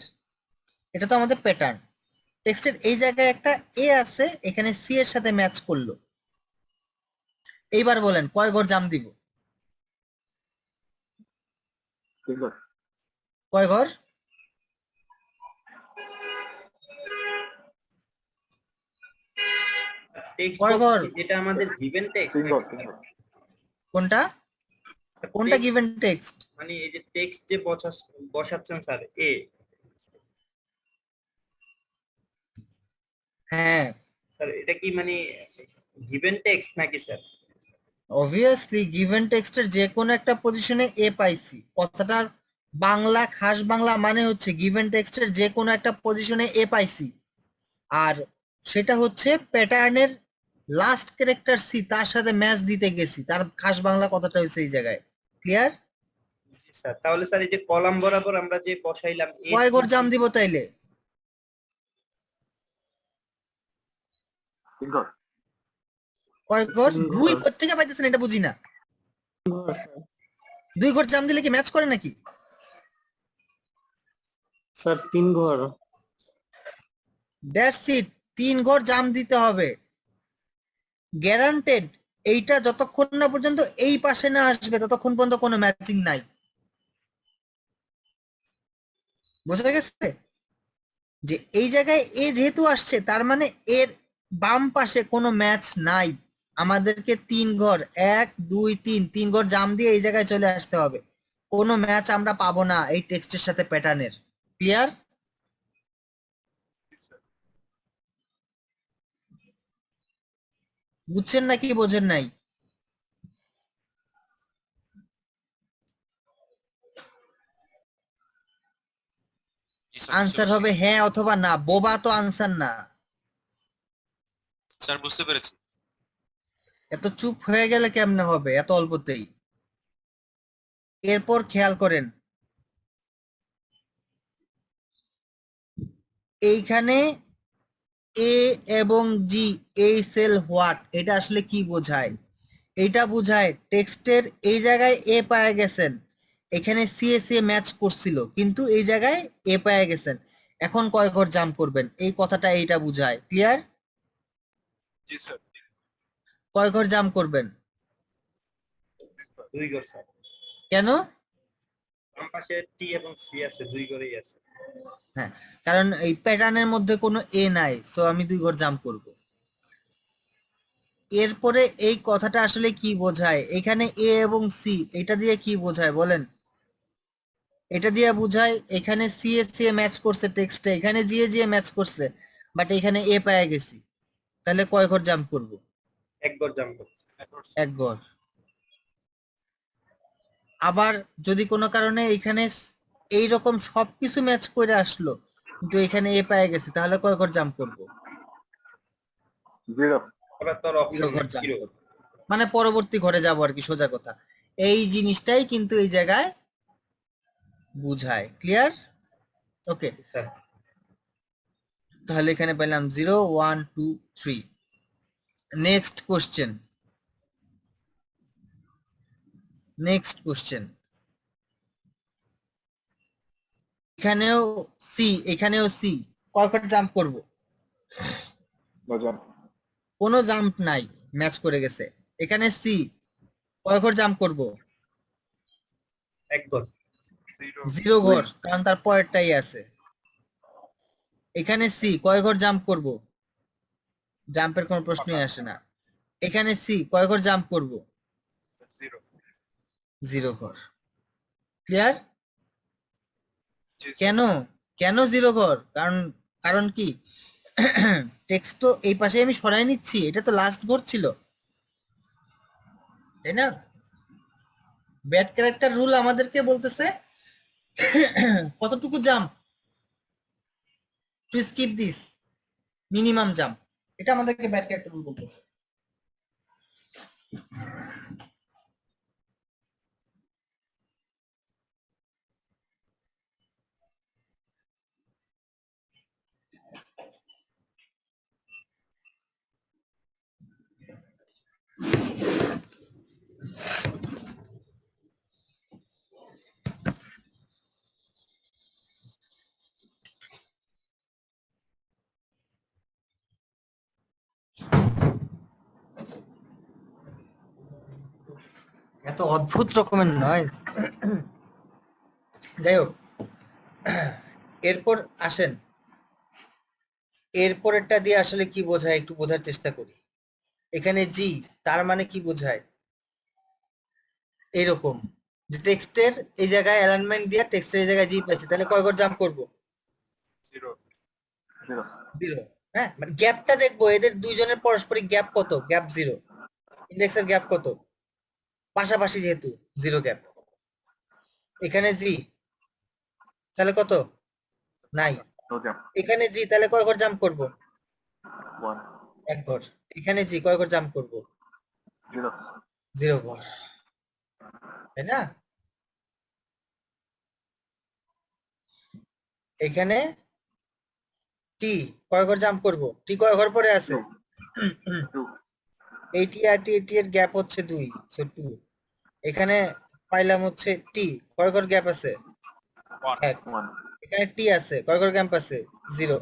এটা তো আমাদের প্যাটার্ন। টেক্সটের এই জায়গায় একটা এ আছে, এখানে সি এর সাথে ম্যাচ করলো। এইবার বলেন কয় ঘর জাম দিব? ঠিক আছে কয় ঘর? টেক্সট কয় ঘর? যেটা আমাদের গিভেন টেক্সট, 3 ঘর কোনটা কোনটা গিভেন টেক্সট? মানে এই যে টেক্সট যে বসাচ্ছেন স্যার এ, হ্যাঁ, স্যার এটা কি মানে গিভেন টেক্সট নাকি স্যার? অবভিয়াসলি গিভেন টেক্সটের যে কোনো একটা পজিশনে এ পাইছি। কথাটার বাংলা, খাস বাংলা মানে হচ্ছে গিভেন টেক্সটের যে কোনো একটা পজিশনে এ পাইছি, আর সেটা হচ্ছে প্যাটার্নের লাস্ট ক্যারেক্টার সি, তার সাথে ম্যাচ দিতে গেছি। তার খাস বাংলা কথাটা হচ্ছে এই জায়গায়। ক্লিয়ার? জি স্যার। তাহলে স্যার এই যে কলাম বরাবর আমরা যে বসাইলাম এ, কয় ঘর জাম দিব তাইলে? 3 ঘর কয় ঘর? 3 ঘর। 2 কোত্থেকে পাইতেছেন এটা বুঝি না। 2 ঘর জাম দিলে কি ম্যাচ করে নাকি? স্যার 3 ঘর। দ্যাটস ইট, 3 ঘর জাম দিতে হবে, গ্যারান্টেড। এইটা যতক্ষণ না পর্যন্ত এই পাশে না আসবে ততক্ষণ পর্যন্ত কোনো ম্যাচিং নাই। বোঝা গেছে? যে এই জায়গায় এ যেহেতু আসছে, তার মানে এর বাম পাশে কোনো ম্যাচ নাই। আমাদেরকে 3 ঘর, 1 2 3, 3 ঘর জাম দিয়ে এই জায়গায় চলে আসতে হবে। কোনো ম্যাচ আমরা পাবো না এই টেক্সটের সাথে প্যাটার্নের। ক্লিয়ার? বুঝছেন নাকি বোঝেন নাই? আনসার হবে হ্যাঁ অথবা না, বোবা তো আনসার না। স্যার বুঝতে পেরেছি। এত চুপ হয়ে গেলে কেমনে হবে এত অল্পতেই? এরপর খেয়াল করেন এইখানে এ এবং জি এই সেল হোয়াট এটা আসলে কি বোঝায়? এটা বোঝায় টেক্সটের এই জায়গায় এ পায়ে গেছেন, এখানে সি ম্যাচ করছিল কিন্তু এই জায়গায় এ পায়ে গেছেন, এখন কয় ঘর জাম্প করবেন, এই কথাটা এইটা বোঝায়। ক্লিয়ার? জি স্যার। কয় ঘর জাম্প করবেন? 2 ঘর স্যার। কেন? বাম পাশে টি এবং সি আছে, 2 ঘরেই আছে। হ্যাঁ, কারণ এই প্যাটার্নের মধ্যে কোনো এ নাই, সো আমি 2 ঘর জাম্প করব। এরপরে এই কথাটা আসলে কি বোঝায়? এখানে এ এবং সি এটা দিয়ে কি বোঝায় বলেন? এটা দিয়ে বোঝায় এখানে সি ম্যাচ করছে টেক্সটে, এখানে জি ম্যাচ করছে, বাট এখানে এ পায়ে গেছি, তাহলে কয় ঘর জাম্প করব? 1 ঘর জাম্প করছে। 1 ঘর। আবার যদি কোনো কারণে এখানে এইরকম সবকিছু ম্যাচ করে আসলো কিন্তু এখানে এ পায়ে গেছি, তাহলে কয় ঘর জাম্প করব? 0। আবার তোর 0 অপশন ঘর জাম্প 0। করব, মানে পরবর্তী ঘরে যাব আর কি, সোজা কথা। এই জিনিসটাই কিন্তু এই জায়গায় বুঝায়। ক্লিয়ার? ওকে, স্যার তাহলে এখানে পেলাম 0 1 2 3। Next question, next question. এখানেও সি, এখানেও সি, কয় ঘর জাম্প করব? No jump. কোনো জাম্প নাই, ম্যাচ করে গেছে। এখানে সি, কয় ঘর জাম্প করব? 1 ঘর। 0 ঘর, কারণ তার পরেরটাই আছে। এখানে সি, কয় ঘর জাম্প করব? জাম্পের কোনো প্রশ্নই আসে না। এখানে সি, কয় ঘর জাম্প করব? 0 ঘর। ক্লিয়ার? কেন? কেন 0 ঘর? কারণ কারণ কি, টেক্সট তো এই পাশে আমি সরাই নিচ্ছি, এটা তো লাস্ট ঘর ছিল, তাই না? ব্যাড ক্যারেক্টার রুল আমাদেরকে বলতেছে কতটুকু jump to skip this, minimum jump, এটা আমাদেরকে ব্যাড ক্যারেক্টার রুল বলতেছে। এত অদ্ভুত রকমের নয়, যাই হোক। এরপর আসেন, এরপরেরটা দিয়ে আসলে কি বোঝায় একটু বোঝার চেষ্টা করি। এখানে জি, তার মানে কি বোঝায়? এরকম যে টেক্সটের এই জায়গায় অ্যালাইনমেন্ট দিয়ে টেক্সটের এই জায়গায় জি পাইছি, তাহলে কয় ঘর জাম্প করব? 0। 0। হ্যাঁ, মানে গ্যাপটা দেখবো, এদের দুইজনের পারস্পরিক গ্যাপ কত? গ্যাপ 0। ইন্ডেক্সের গ্যাপ কত? পাশাপাশি যেহেতু 0 গ্যাপ। এখানে জি, তাহলে কত? নাই। No jump. এখানে জি, তাহলে কয় ঘর জাম্প করব? 1। 1 ঘর। এখানে জি, কয় ঘর জাম্প করব? 0। 0 ঘর, তাই না? এখানে টি, কয় ঘর জাম্প করব? টি কয় ঘর পরে আছে? 2। এই টি আর টি এর গ্যাপ হচ্ছে 2, সো 2। এখানে পাইলাম হচ্ছে টি, কয় ঘর গ্যাপ আছে? 1। 1। এখানে টি আছে, কয় ঘর গ্যাপ আছে? 0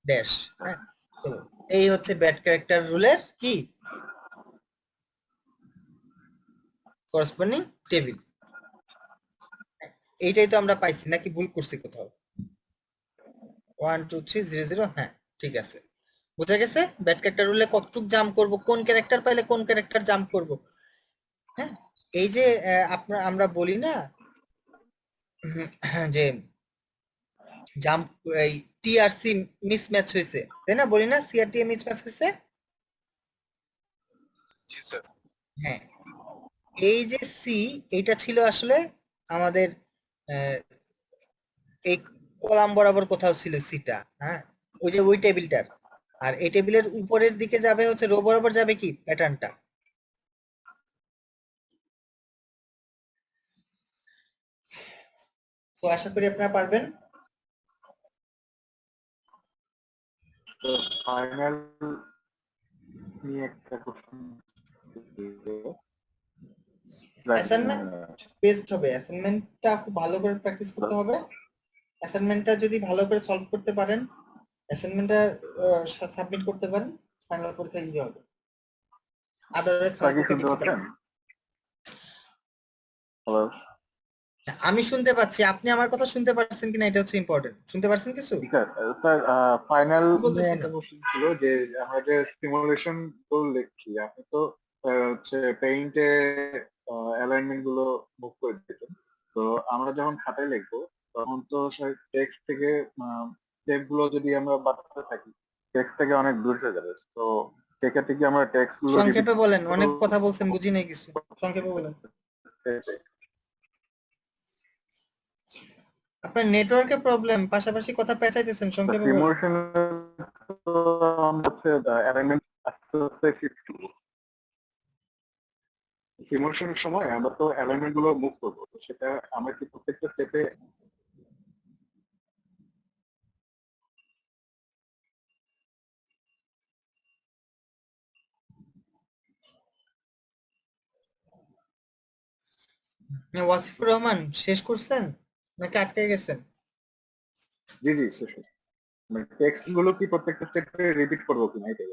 ড্যাশ। হ্যাঁ, তো এই হচ্ছে ব্যাড ক্যারেক্টার রুলের কি করসপন্ডিং টেবিল। এইটাই তো আমরা পাইছি, নাকি ভুল করছি কোথাও? 1 2 3 0 0, হ্যাঁ ঠিক আছে, বুঝা গেছে ব্যাড ক্যারেক্টার রুলে কতটুক জাম্প করব, কোন ক্যারেক্টার পাইলে কোন ক্যারেক্টার জাম্প করব। হ্যাঁ, এই যে আমরা বলি না যে জাম্প, এই টি আর সি মিসম্যাচ হয়েছে, তাই না? বলি না সি আর টি মিসম্যাচ হয়েছে। জি স্যার। হ্যাঁ, এই যে সি, এটা ছিল আসলে আমাদের এই কলাম বরাবর কোথাও ছিল সিটা। হ্যাঁ, ওই যে ওই টেবিলটার, আর এই টেবিলের উপরের দিকে যাবে হচ্ছে রো বরাবর যাবে কি প্যাটার্নটা। তো আশা করি আপনারা পারবেন। তো ফাইনাল নিয়ে একটা কোশ্চেন অ্যাসাইনমেন্ট বেসড হবে, অ্যাসাইনমেন্টটা খুব ভালো করে প্র্যাকটিস করতে হবে। অ্যাসাইনমেন্টটা যদি ভালো করে সলভ করতে পারেন, অ্যাসাইনমেন্টটা সাবমিট করতে পারেন, ফাইনাল পরীক্ষা ইজি হবে। আদারওয়াইজ স্যার কি শুনতে পাচ্ছেন? হ্যালো আমি শুনতে পাচ্ছি, আপনি আমার কথা শুনতে পাচ্ছেন কিনা এটা হচ্ছে ইম্পর্টেন্ট। শুনতে পাচ্ছেন কিছু? স্যার, স্যার ফাইনাল বলতেছি নিয়ে একটা না। কোশ্চেন ছিল যে আমরা যে সিমুলেশন গুলো লিখছি, আপনি তো হচ্ছে পেইন্টে অ্যালাইনমেন্ট গুলো মুভ করে দিতেন। তো আমরা যখন খাতায় লিখবো তখন তো টেক্সট থেকে স্টেপ গুলো যদি আমরা বাড়াতে থাকি, টেক্সট থেকে অনেক দূর হয়ে যাবে। তো সেক্ষেত্রে কি আমরা টেক্সট গুলো সংক্ষেপে বলেন, অনেক কথা বলছেন, বুঝি নাই কিছু, সংক্ষেপে বলেন। আপনার নেটওয়ার্কের প্রবলেম, পাশাপাশি কথা পেঁচাইতেছেন, সংক্ষেপে বলেন। সিমুলেশন তো আমরা হচ্ছে অ্যালাইনমেন্ট আস্তে আস্তে শিফট করবো। সিমুলেশনের সময় আমরা তো অ্যালাইনমেন্ট গুলো মুভ করবো, তো সেটা আমরা কি প্রত্যেকটা স্টেপে ওয়াসিফুর রহমান শেষ করছেন নাকি আটকে গেছেন? জি জি শেষ হয়েছে। মানে টেক্সট গুলো কি প্রত্যেকটা স্টেপে রিপিট করবো কিনা এটাই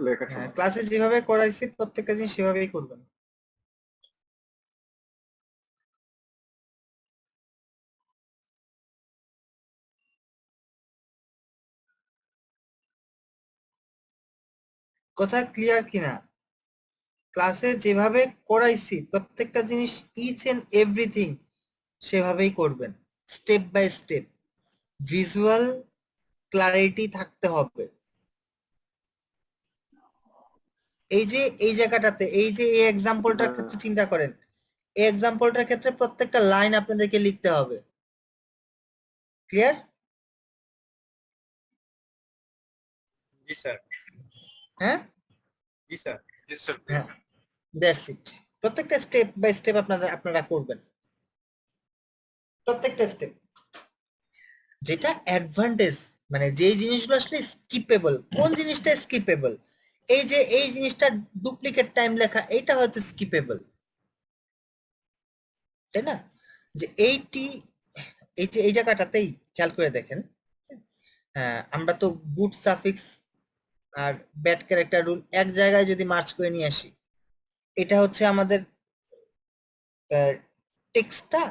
লেখার হ্যাঁ, সময়। ক্লাসে যেভাবে করাইছি প্রত্যেকটা জিনিস সেভাবেই করবেন। কথা ক্লিয়ার কিনা? ক্লাসে যেভাবে করাইছি প্রত্যেকটা জিনিস ইচ এন্ড এভরিথিং সেভাবেই করবেন, step by step. Visual clarity থাকতে হবে। এই যে এই জায়গাটাতে, এই যে এই এক্সাম্পলটার ক্ষেত্রে চিন্তা করেন, এই এক্সাম্পলটার ক্ষেত্রে প্রত্যেকটা লাইন আপনাদেরকে লিখতে হবে। ক্লিয়ার? জি স্যার। হ্যাঁ জি স্যার। জি স্যার। হ্যাঁ, দ্যাটস ইট। প্রত্যেকটা স্টেপ বাই স্টেপ আপনারা করবেন, প্রত্যেকটা স্টেপ। যেটা অ্যাডভান্টেজ, মানে যেই জিনিসগুলো আসলে স্কিপেবল, কোন জিনিসটা স্কিপেবল? এই যে এই জিনিসটা ডুপ্লিকেট টাইম লেখা, এটা হয়তো স্কিপেবল, তাই না? যে এইটি, এই যে এই জায়গাটাতেই খেয়াল করে দেখেন, আমরা তো গুড সাফিক্স আর ব্যাড ক্যারেক্টার রুল এক জায়গায় যদি মার্চ করে নিয়ে আসি, এটা হচ্ছে আমাদের টেক্সটটা,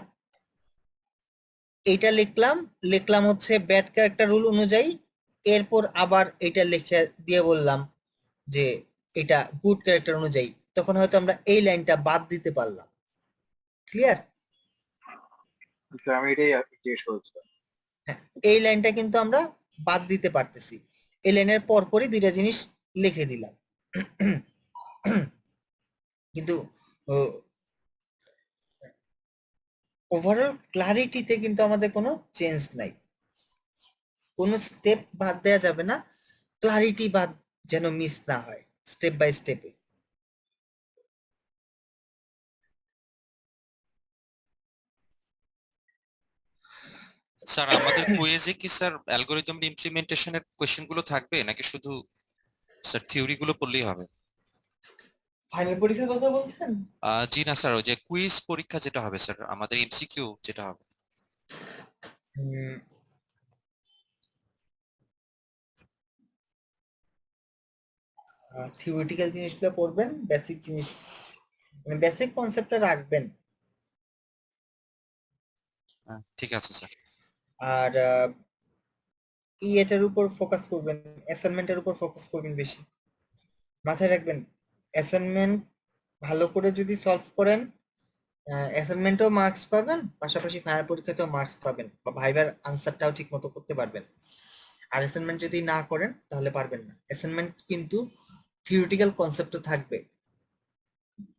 এইটা লিখলাম হচ্ছে ব্যাড ক্যারেক্টার রুল অনুযায়ী, এরপর আবার এটা লিখে দিয়ে বললাম যে এটা গুড ক্যারেক্টার অনুযায়ী, তখন হয়তো আমরা এই লাইনটা বাদ দিতে পারলাম। ক্লিয়ার? আমি এটাই জিজ্ঞেস করছি। হ্যাঁ, এই লাইনটা কিন্তু আমরা বাদ দিতে পারতেছি, এই লাইনের পরপরই দুইটা জিনিস লিখে দিলাম। কিন্তু ওভারঅল ক্লারিটিতে কিন্তু আমাদের কোনো চেঞ্জ নাই, কোনো স্টেপ বাদ দেওয়া যাবে না, ক্লারিটি বাদ যেন মিস না হয় স্টেপ বাই স্টেপে। স্যার আমাদের কুইজে কি স্যার অ্যালগরিদম ইমপ্লিমেন্টেশনের কোশ্চেন গুলো থাকবে নাকি শুধু স্যার থিওরি গুলো পড়লেই হবে? ফাইনাল পরীক্ষার কথা বলছেন? জি না স্যার, ওই যে কুইজ পরীক্ষা যেটা হবে স্যার, আমাদের এমসিকিউ যেটা হবে। থিওরিটিক্যাল জিনিসগুলো পড়বেন, বেসিক জিনিস মানে বেসিক কনসেপ্টটা রাখবেন। ঠিক আছে স্যার। আর এটার উপর ফোকাস করবেন, অ্যাসাইনমেন্টের উপর ফোকাস করবেন বেশি। মাথায় রাখবেন, অ্যাসাইনমেন্ট ভালো করে যদি সলভ করেন, অ্যাসাইনমেন্টেও মার্কস পাবেন, পাশাপাশি ফাইনাল পরীক্ষাতেও মার্কস পাবেন, বা ভাইবার আনসারটাও ঠিক মতো করতে পারবেন। আর অ্যাসাইনমেন্ট যদি না করেন তাহলে পারবেন না। অ্যাসাইনমেন্ট কিন্তু থিওরিটিক্যাল কনসেপ্টও থাকবে,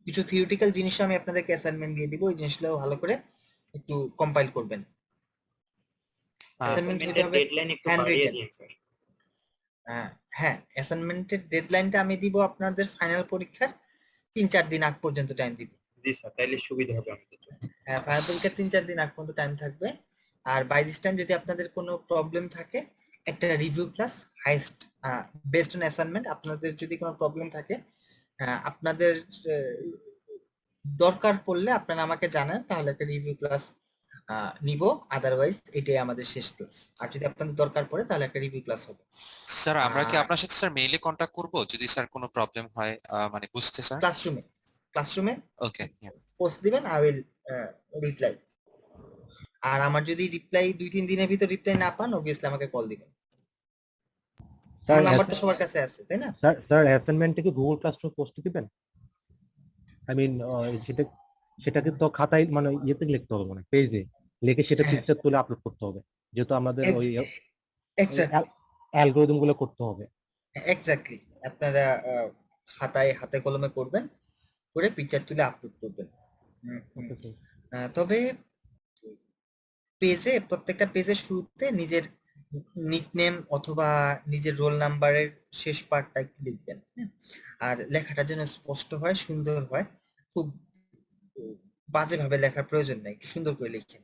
কিছু থিওরিটিক্যাল জিনিস আমি আপনাদেরকে অ্যাসাইনমেন্ট দিয়ে দিব, ওই জিনিসগুলো ভালো করে একটু কম্পাইল করবেন। অ্যাসাইনমেন্ট হতে হবে ডেডলাইন একটু হ্যান্ড বাড়িয়ে রিটেন। দিন স্যার। হ্যাঁ, অ্যাসাইনমেন্টের ডেডলাইনটা আমি দিব আপনাদের ফাইনাল পরীক্ষার 3-4 দিন আগ পর্যন্ত টাইম দিব। জি স্যার, তাইলে সুবিধা হবে আমাদের জন্য। হ্যাঁ, ফাইনাল পরীক্ষার 3-4 দিন আগ পর্যন্ত টাইম থাকবে। আর বাই দিস টাইম যদি আপনাদের কোনো প্রবলেম থাকে, একটা রিভিউ ক্লাস হাইস্ট বেসড অন অ্যাসাইনমেন্ট, আপনাদের যদি কোনো প্রবলেম থাকে, আপনাদের দরকার পড়লে আপনারা আমাকে জানান, তাহলে একটা রিভিউ ক্লাস নিব। আদারওয়াইজ এটাই আমাদের শেষ ক্লাস। আর যদি আপনাদের দরকার পড়ে তাহলে একটা রিভিউ ক্লাস হবে। স্যার আমরা কি আর- আপনার সাথে স্যার মেইলে কন্টাক্ট করব যদি স্যার কোনো প্রবলেম হয় মানে বুঝতে স্যার? ক্লাসরুমে ওকে পোস্ট দিবেন, আই উইল রিপ্লাই। আর আমার যদি রিপ্লাই 2-3 দিনের ভিতর রিপ্লাই না পান, অবভিয়াসলি আমাকে কল দিবেন। স্যার নাম্বার তো সবার কাছে আছে, তাই না? স্যার অ্যাসাইনমেন্টে কি গুগল ক্লাসরুম পোস্ট দিবেন? আই মিন সেটাকে তো খাতায় মানে ইয়েতে লিখতে হবে, মানে পেজে লিখে সেটা হ্যাঁ। পিকচার তুলে আপলোড করতে হবে, যেহেতু আমাদের ওই এক্স্যাক্টলি অ্যালগরিদম গুলো করতে হবে। এক্স্যাক্টলি আপনারা খাতায় হাতে কলমে করবেন, করে পিকচার তুলে আপলোড করবেন। তবে পেজে, প্রত্যেকটা পেজের শুরুতে নিজের নিকনেম অথবা নিজের রোল নাম্বারের শেষ পার্টটা একটু লিখবেন। আর লেখাটা যেন স্পষ্ট হয়, সুন্দর হয়। খুব বাজেভাবে লেখার প্রয়োজন নাই, একটু সুন্দর করে লিখেন।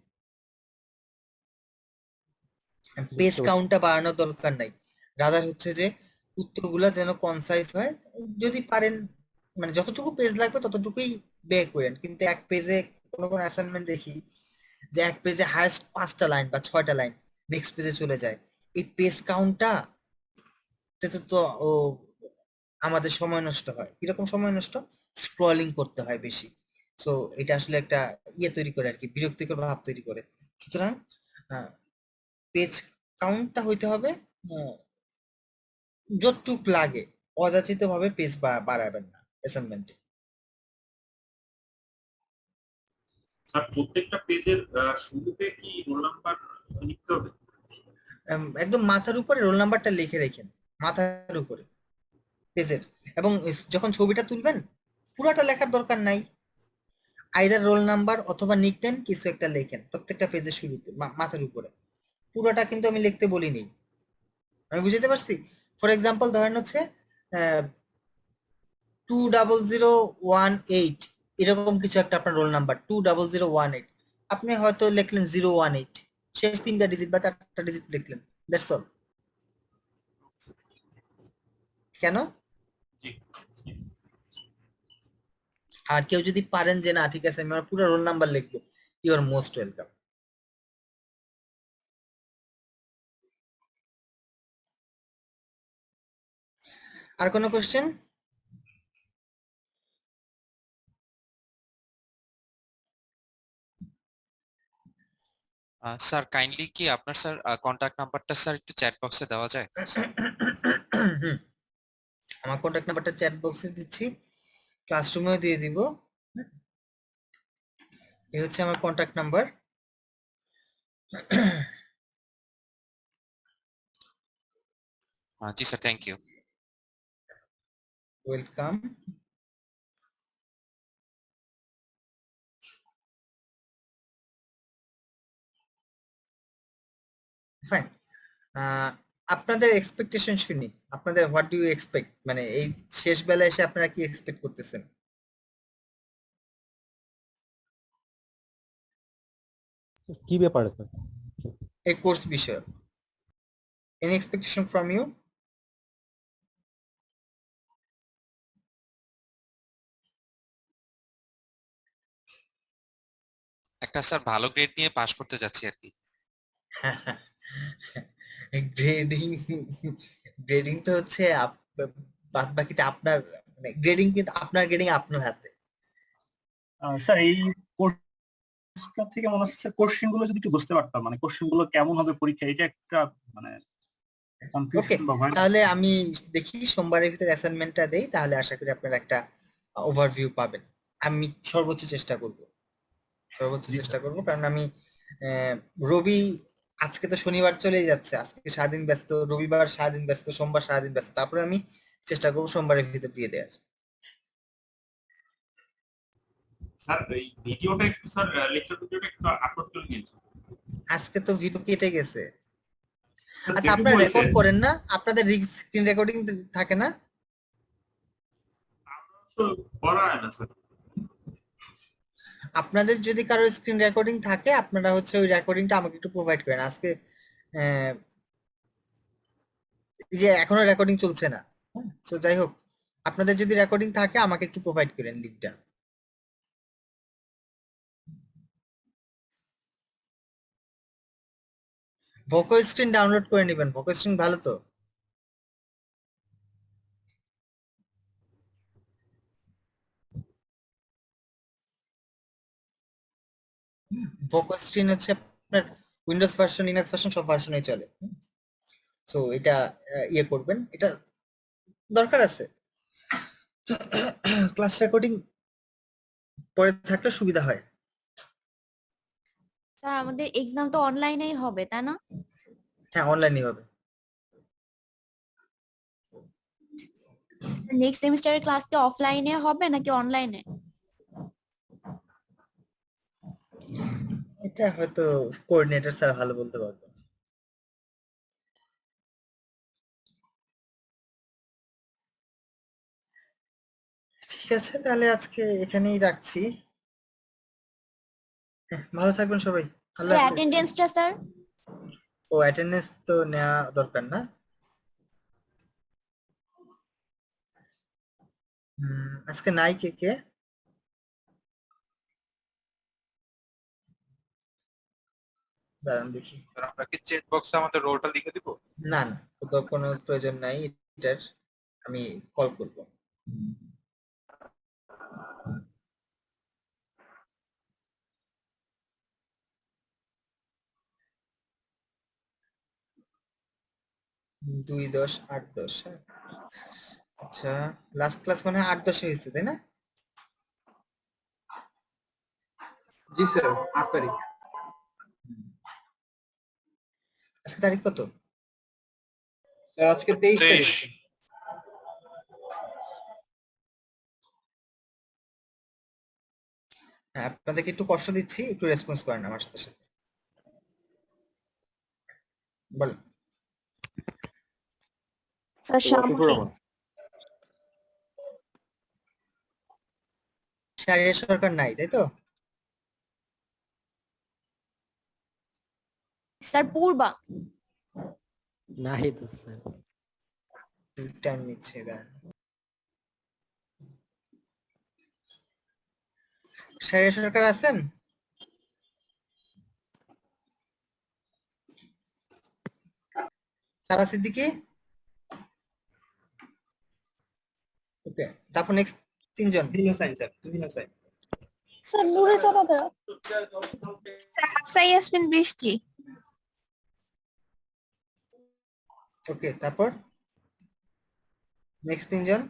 পেজ কাউন্টটা বাড়ানোর দরকার নাই, রাদার হচ্ছে যে উত্তরগুলা যেন কনসাইজ হয়। যদি পারেন মানে যতটুকু পেজ লাগবে ততটুকুই ব্যয় করেন, কিন্তু এক পেজে কোনো কোনো অ্যাসাইনমেন্ট দেখি যে এক পেজে হায়েস্ট 5টা লাইন বা 6টা লাইন, নেক্সট পেজে চলে যায়। এই পেজ কাউন্টটা তো ও আমাদের সময় নষ্ট হয়। কিরকম সময় নষ্ট? স্ক্রলিং করতে হয় বেশি। সো এটা আসলে একটা তৈরি করে আর কি, বিরক্তিকর ভাব তৈরি করে। সুতরাং পেজ কাউন্টটা হইতে হবে যতটুক লাগে, অযাচিত ভাবে পেজ বাড়াবেন না অ্যাসাইনমেন্টে। স্যার প্রত্যেকটা পেজের শুরুতে কি রোল নাম্বার লিখতে হবে? একদম মাথার উপরে রোল নাম্বারটা লিখে রেখেন, মাথার উপরে পেজের। এবং যখন ছবিটা তুলবেন পুরাটা লেখার দরকার নাই, আইদার রোল নাম্বার অথবা নিকনেম কিছু একটা লেখেন প্রত্যেকটা পেজের শুরুতে মাথার উপরে। পুরোটা কিন্তু আমি লিখতে বলিনি, আমি বুঝতে পারছি। ফর এক্সাম্পল ধরেন হচ্ছে 20018, এরকম কিছু একটা আপনার রোল নাম্বার 20018, আপনি হয়তো লিখলেন 018, শেষ 3টা ডিজিট বা 4টা ডিজিট লিখলেন, দ্যাটস অল। কেন? আর কেউ যদি পারেন যে না ঠিক আছে আমি আমার পুরো রোল নাম্বার লিখবো, ইউ আর মোস্ট ওয়েলকাম। আর কোনো কোশ্চেন? স্যার কাইন্ডলি কি আপনার স্যার কন্টাক্ট নাম্বারটা স্যার একটু চ্যাট বক্সে দেওয়া যায়? আমার কন্টাক্ট নাম্বারটা চ্যাট বক্সে দিচ্ছি, ক্লাসরুমেও দিয়ে দিব। এই হচ্ছে আমার কন্টাক্ট নাম্বার। জি sir, thank you. Welcome. Fine. আপনাদের এক্সপেকটেশন শুনি, আপনাদের হোয়াট ডু ইউ এক্সপেক্ট, মানে এই শেষ বেলায় এসে আপনারা কি এক্সপেক্ট করতেছেন? কি ব্যাপারে স্যার? এই কোর্স বিষয়ে এনি এক্সপেকটেশন ফ্রম ইউ? একটা স্যার ভালো গ্রেড নিয়ে পাশ করতে যাচ্ছি আর কি। গ্রেডিং, গ্রেডিং তো হচ্ছে বাদ বাকিটা আপনার, মানে গ্রেডিং কিন্তু আপনার গ্রেডিং আপনার হাতে। স্যার এই কোর্সটা থেকে মনে হচ্ছে কোশ্চেন গুলো যদি একটু বুঝতে পারতাম, মানে কোশ্চেন গুলো কেমন হবে পরীক্ষা, এটা একটা মানে ওকে, কনফিউশন বা ভয়। তাহলে আমি দেখি সোমবারের ভিতরে অ্যাসাইনমেন্টটা দেই, তাহলে আশা করি আপনারা একটা ওভারভিউ পাবেন। আমি সর্বোচ্চ চেষ্টা করব, কারণ আমি রবি, আজকে তো শনিবার চলেই যাচ্ছে, আজকে সারাদিন ব্যস্ত, রবিবার সারাদিন ব্যস্ত, সোমবার সারাদিন ব্যস্ত, তারপরে আমি চেষ্টা করবো সোমবারের ভিতর দিয়ে দেওয়ার। স্যার এই ভিডিওটা একটু স্যার লেকচার ভিডিওটা একটু আপলোড করে দিন। আজকে তো ভিডিও কেটে গেছে। আচ্ছা আপনারা রেকর্ড করেন না? আপনাদের স্ক্রিন রেকর্ডিং থাকে না? করা হয় না স্যার। আপনাদের যদি কারো স্ক্রিন রেকর্ডিং থাকে আপনারা হচ্ছে ওই রেকর্ডিংটা আমাকে একটু প্রোভাইড করেন আজকে। এই যে এখনো রেকর্ডিং চলছে না, তো যাই হোক আপনাদের যদি রেকর্ডিং থাকে আমাকে একটু প্রোভাইড করেন লিংকটা। ভোকো স্ক্রিন ডাউনলোড করে নেবেন, ভোকো স্ক্রিন ভালো তো। ভোকো স্ক্রিন হচ্ছে আপনার উইন্ডোজ ভার্সন, লিনাক্স ভার্সন সব ভার্সনেই চলে। সো এটা ইয়ে করবেন, এটা দরকার আছে। ক্লাস রেকর্ডিং পরে থাকলে সুবিধা হয়। স্যার আমাদের এক্সাম তো অনলাইনেই হবে তাই না? হ্যাঁ অনলাইনই হবে। নেক্সট সেমিস্টারের ক্লাস কি অফলাইনে হবে নাকি অনলাইনে? এটা হয়তো কোঅর্ডিনেটর স্যার ভালো বলতে পারবে। ঠিক আছে তাহলে আজকে এখানেই রাখছি। হ্যাঁ, ভালো থাকবেন সবাই। আল্লাহ স্যার হাফেজ। অ্যাটেনডেন্সটা স্যার? ও অ্যাটেন্ডেন্স তো নেওয়া দরকার না। আজকে নাই কে কে? দাঁড়ান দেখি। আমরা কি চেট বক্সে আমাদের রোলটা লিখে দিব? না না, কোনো প্রয়োজন নাই এটার, আমি কল করব। দুই 10 8 10। আচ্ছা লাস্ট ক্লাস মানে 8 10 হয়েছে তাই না? জি স্যার 8 তারিখ। আজকে তারিখ কত? স্যার আজকে 23 তারিখ। হ্যাঁ আপনাদেরকে একটু কষ্ট দিচ্ছি, একটু রেসপন্স করেন আমার সাথে সাথে। বলেন। স্যার শাহরিয়ার সরকার নাই তাই তো? স্যার পূর্বা। নাহি তো স্যার। টাইম নিচ্ছে দাঁড়ান। শাহরিয়ার সরকার আছেন? সারা সিদ্দিকী? ওকে তারপর নেক্সট তিনজন। বিভিন্ন সাইন স্যার, বিভিন্ন সাইন। স্যার নূরে চলাদা। স্যার হাফসা ইয়াসমিন বৃষ্টি। ওকে তারপর নেক্সট তিনজন।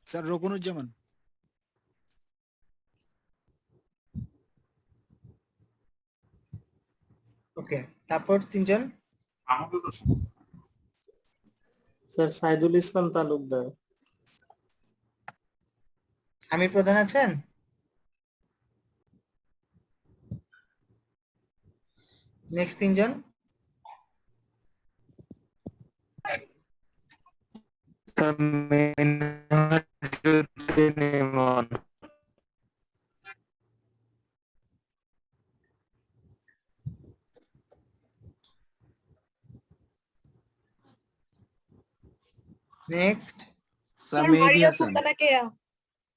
স্যার রকুনুজ্জামান। ওকে তারপর তিনজন। স্যার সাইদুল ইসলাম তালুকদার। আমির প্রধান আছেন? নেক্সট তিনজন। Next. Sir Mehedi Hasan.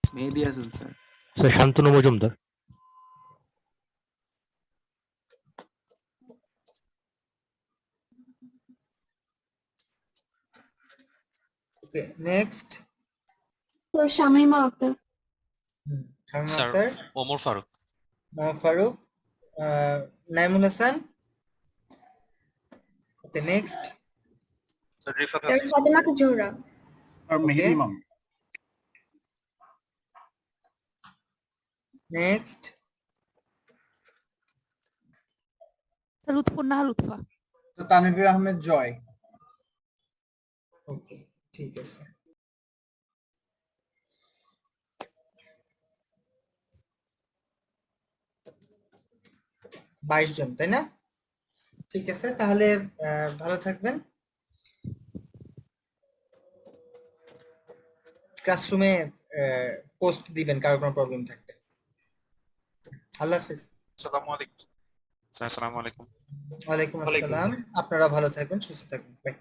Mehedi Hasan sir. Sir Shantanu Majumdar. Okay next. Sir Shamima Akter. Shamim sir Akter. Omar Faruk. Mohammad Faruk. Naimul Hasan. Okay next. Sir Rifat sir Hasan. Fatema Zohra. আর মেহেদি ইমাম। নেক্সট। স্যার লুৎফুন্নাহা লুৎফা। তো তানভীর আহমেদ জয়। ওকে ঠিক আছে। বাইশ জন তাই না? ঠিক আছে তাহলে ভালো থাকবেন। ক্লাসরুমে পোস্ট দিবেন কারো কোনো প্রবলেম থাকলে। আল্লাহ হাফেজ। আসসালামু আলাইকুম। স্যার আসসালামু আলাইকুম। ওয়ালাইকুম আসসালাম। আপনারা ভালো থাকবেন, সুস্থ থাকবেন। বাই।